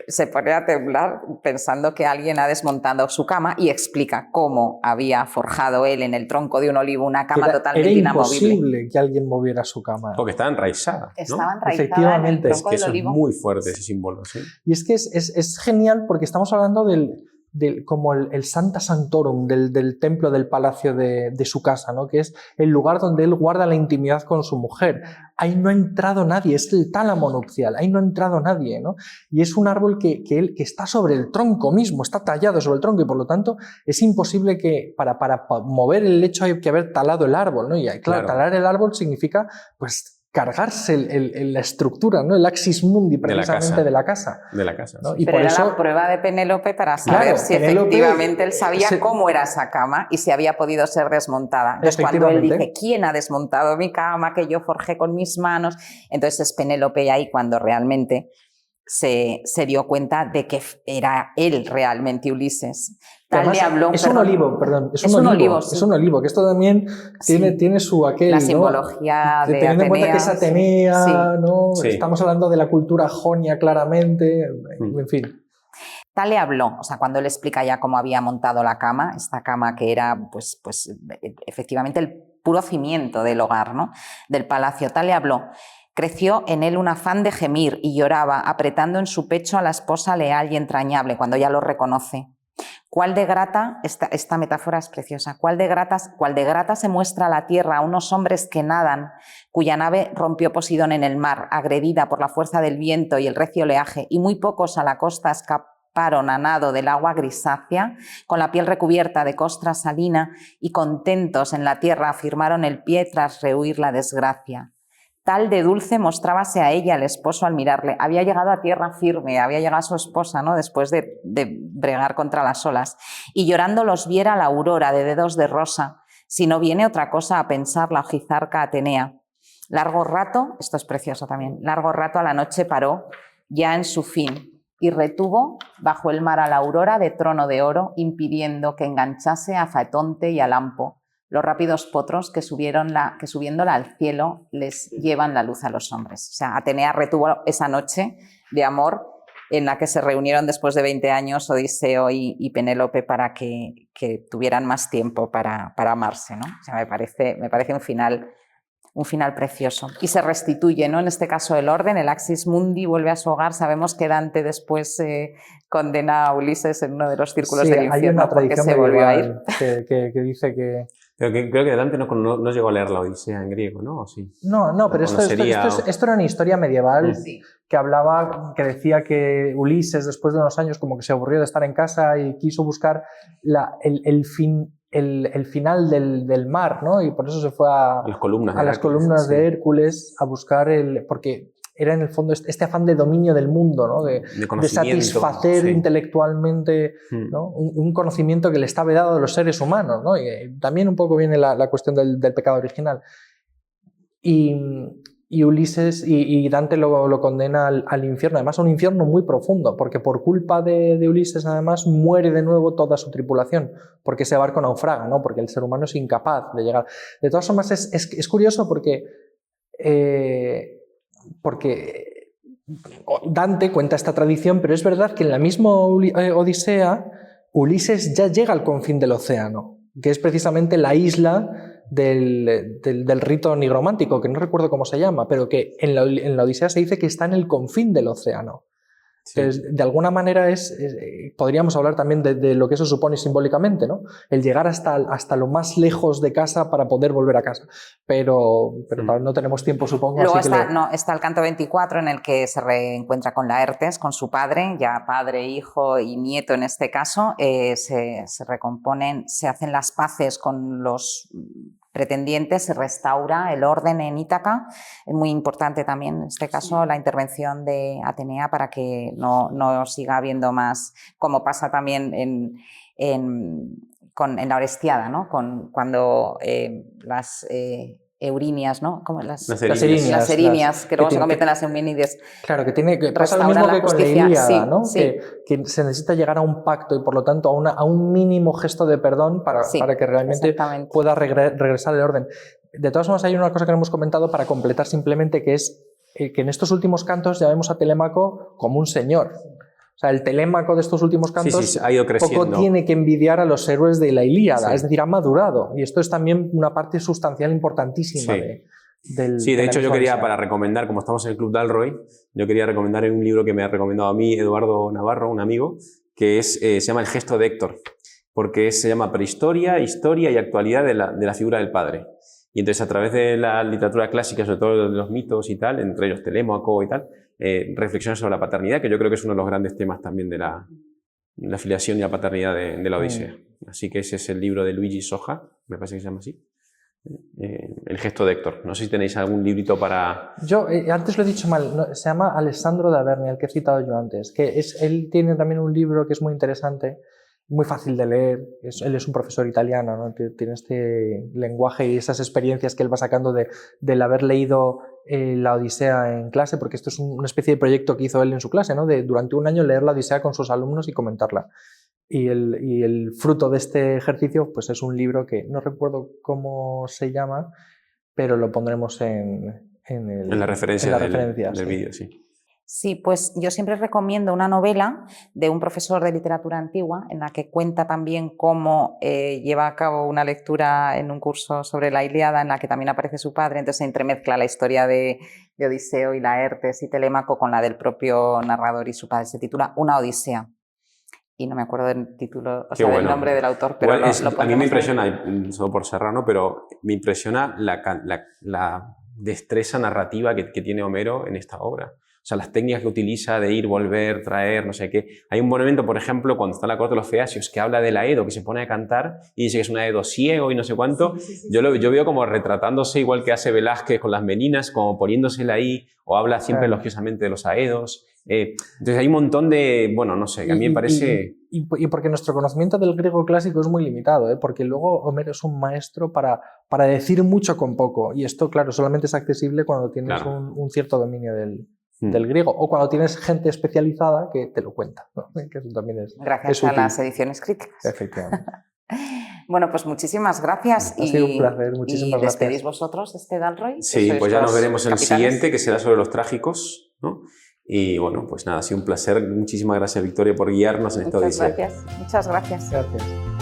Speaker 3: se pone a temblar pensando que alguien ha desmontado su cama y explica cómo había forjado él en el tronco de un olivo una cama totalmente inamovible.
Speaker 2: Era imposible que alguien moviera su cama.
Speaker 1: Porque estaba enraizada, ¿no?
Speaker 3: Estaba enraizada
Speaker 2: Efectivamente.
Speaker 3: en el tronco del
Speaker 1: Eso
Speaker 3: olivo.
Speaker 1: es muy fuerte, ese símbolo, ¿sí?
Speaker 2: Y es que es genial porque estamos hablando como el Sancta Sanctorum del templo del palacio de su casa, ¿no? Que es el lugar donde él guarda la intimidad con su mujer. Ahí no ha entrado nadie, es el tálamo nupcial, ahí no ha entrado nadie, ¿no? Y es un árbol que está sobre el tronco mismo, está tallado sobre el tronco, y por lo tanto es imposible que para mover el lecho hay que haber talado el árbol, ¿no? Y claro, talar el árbol significa pues cargarse la estructura, ¿no? El axis mundi precisamente de la casa.
Speaker 1: De la casa.
Speaker 2: ¿no?
Speaker 1: Sí.
Speaker 2: Y
Speaker 3: pero
Speaker 2: por
Speaker 3: era
Speaker 2: eso,
Speaker 3: la prueba de Penélope para saber si Penélope, efectivamente él sabía cómo era esa cama y si había podido ser desmontada. Entonces cuando él dice, ¿quién ha desmontado mi cama que yo forjé con mis manos? Entonces es Penélope ahí cuando realmente se dio cuenta de que era él realmente Ulises.
Speaker 2: Tal le habló, es un olivo, que esto también tiene su aquel,
Speaker 3: la simbología,
Speaker 2: ¿no?
Speaker 3: de
Speaker 2: teniendo
Speaker 3: Atenea,
Speaker 2: en cuenta que es Atenea,
Speaker 3: sí.
Speaker 2: ¿no?
Speaker 1: Sí.
Speaker 2: Estamos hablando de la cultura jonia claramente, en fin.
Speaker 3: Tal le habló, o sea, cuando él explica ya cómo había montado la cama, esta cama que era pues efectivamente el puro cimiento del hogar, ¿no? Del palacio, tal le habló. Creció en él un afán de gemir y lloraba, apretando en su pecho a la esposa leal y entrañable, cuando ya lo reconoce. cuál de grata, esta metáfora es preciosa, cuál de grata se muestra la tierra a unos hombres que nadan, cuya nave rompió Posidón en el mar, agredida por la fuerza del viento y el recio oleaje, y muy pocos a la costa escaparon a nado del agua grisácea, con la piel recubierta de costra salina, y contentos en la tierra afirmaron el pie tras rehuir la desgracia. Tal de dulce mostrábase a ella el esposo al mirarle. Había llegado a tierra firme, había llegado a su esposa, ¿no? Después de bregar contra las olas. Y llorando los viera la aurora de dedos de rosa, si no viene otra cosa a pensar la ojizarca Atenea. Largo rato, esto es precioso también, largo rato a la noche paró, ya en su fin, y retuvo bajo el mar a la aurora de trono de oro, impidiendo que enganchase a Faetonte y a Lampo, los rápidos potros que subiéndola al cielo les llevan la luz a los hombres. O sea, Atenea retuvo esa noche de amor en la que se reunieron después de 20 años Odiseo y Penélope para que tuvieran más tiempo para amarse, ¿no? O sea, me parece un final precioso. Y se restituye, ¿no? En este caso el orden, el Axis Mundi vuelve a su hogar. Sabemos que Dante después condena a Ulises en uno de los círculos del infierno porque se volvió a ir.
Speaker 2: Que dice que...
Speaker 1: Pero creo que Dante no llegó a leer la Odisea en griego, ¿no? ¿O sí?
Speaker 2: No, pero esto era una historia medieval que decía que Ulises, después de unos años, como que se aburrió de estar en casa y quiso buscar el final del mar, ¿no? Y por eso se fue a las columnas de Hércules a buscar porque era en el fondo este afán de dominio del mundo, ¿no? de satisfacer intelectualmente, ¿no? un conocimiento que le está vedado a los seres humanos, ¿no? Y también un poco viene la cuestión del pecado original. Y Ulises y Dante lo condena al infierno, además a un infierno muy profundo, porque por culpa de Ulises además muere de nuevo toda su tripulación, porque ese barco naufraga, ¿no? Porque el ser humano es incapaz de llegar. De todas formas es curioso porque Dante cuenta esta tradición, pero es verdad que en la misma Odisea Ulises ya llega al confín del océano, que es precisamente la isla del rito nigromántico, que no recuerdo cómo se llama, pero que en la Odisea se dice que está en el confín del océano. Sí. Entonces, de alguna manera podríamos hablar también de lo que eso supone simbólicamente, ¿no? El llegar hasta lo más lejos de casa para poder volver a casa. Pero no tenemos tiempo, supongo.
Speaker 3: Luego está el canto 24, en el que se reencuentra con Laertes, con su padre, ya padre, hijo y nieto en este caso. Se recomponen, se hacen las paces con los pretendientes, se restaura el orden en Ítaca. Es muy importante también en este caso la intervención de Atenea para que no siga habiendo más, como pasa también en la Orestiada, ¿no? Cuando las Eurinias, ¿no? Como las Erinias, que luego se convierten en las Eumenides.
Speaker 2: Claro, que pasa lo mismo que con la Ilíada, ¿no? Sí. Que se necesita llegar a un pacto y por lo tanto a un mínimo gesto de perdón para que realmente pueda regresar el orden. De todas formas, hay una cosa que no hemos comentado para completar simplemente, que es que en estos últimos cantos ya vemos a Telémaco como un señor. O sea, el Telémaco de estos últimos cantos
Speaker 1: ha ido creciendo.
Speaker 2: Poco tiene que envidiar a los héroes de la Ilíada, es decir, ha madurado. Y esto es también una parte sustancial importantísima del...
Speaker 1: Sí, de hecho yo quería, para recomendar, como estamos en el Club Dalroy, yo quería recomendar un libro que me ha recomendado a mí Eduardo Navarro, un amigo, que se llama El gesto de Héctor, porque se llama Prehistoria, Historia y Actualidad de la figura del padre. Y entonces a través de la literatura clásica, sobre todo de los mitos y tal, entre ellos Telémaco y tal, reflexiona sobre la paternidad, que yo creo que es uno de los grandes temas también de la filiación y la paternidad de la Odisea. Así que ese es el libro de Luigi Soja, me parece que se llama así, El gesto de Héctor. No sé si tenéis algún librito para...
Speaker 2: Yo antes lo he dicho mal, no, se llama Alessandro de Averni, el que he citado yo antes, que él tiene también un libro que es muy interesante, muy fácil de leer. Él es un profesor italiano, ¿no? Tiene este lenguaje y esas experiencias que él va sacando del haber leído la Odisea en clase, porque esto es una especie de proyecto que hizo él en su clase, ¿no? De durante un año leer la Odisea con sus alumnos y comentarla. Y el fruto de este ejercicio pues es un libro que no recuerdo cómo se llama, pero lo pondremos en
Speaker 1: la referencia del vídeo, sí.
Speaker 3: Sí, pues yo siempre recomiendo una novela de un profesor de literatura antigua en la que cuenta también cómo lleva a cabo una lectura en un curso sobre la Ilíada en la que también aparece su padre, entonces se entremezcla la historia de Odiseo y Laertes y Telémaco con la del propio narrador y su padre. Se titula Una Odisea. y no me acuerdo del título, o
Speaker 1: Qué
Speaker 3: sea, del
Speaker 1: bueno.
Speaker 3: nombre del autor, pero
Speaker 1: Igual
Speaker 3: lo
Speaker 1: a mí
Speaker 3: pondremos
Speaker 1: me
Speaker 3: ahí.
Speaker 1: impresiona, solo por Serrano, pero me impresiona la destreza narrativa que tiene Homero en esta obra. O sea, las técnicas que utiliza de ir, volver, traer, no sé qué. Hay un momento, por ejemplo, cuando está en la corte de los Feacios, que habla del Aedo, que se pone a cantar y dice que es un Aedo ciego y no sé cuánto. Yo veo como retratándose igual que hace Velázquez con las meninas, como poniéndosela ahí, o habla siempre elogiosamente de los Aedos. Entonces hay un montón de, bueno, no sé, a mí me parece...
Speaker 2: Y porque nuestro conocimiento del griego clásico es muy limitado, porque luego Homero es un maestro para decir mucho con poco, y esto, claro, solamente es accesible cuando tienes un cierto dominio del griego, o cuando tienes gente especializada que te lo cuenta, ¿no? Que eso también es
Speaker 3: Gracias a las ediciones críticas.
Speaker 2: Efectivamente.
Speaker 3: Bueno, pues muchísimas gracias.
Speaker 2: Ha sido un placer, muchísimas gracias.
Speaker 3: ¿Y despedís vosotros este Dalroy?
Speaker 1: Sí, pues ya nos veremos en el
Speaker 3: capitanes.
Speaker 1: siguiente, que será sobre los trágicos, ¿no? Y bueno, pues nada, ha sido un placer. Muchísimas gracias, Victoria, por guiarnos en esta odisea.
Speaker 3: Muchas gracias.
Speaker 2: Gracias.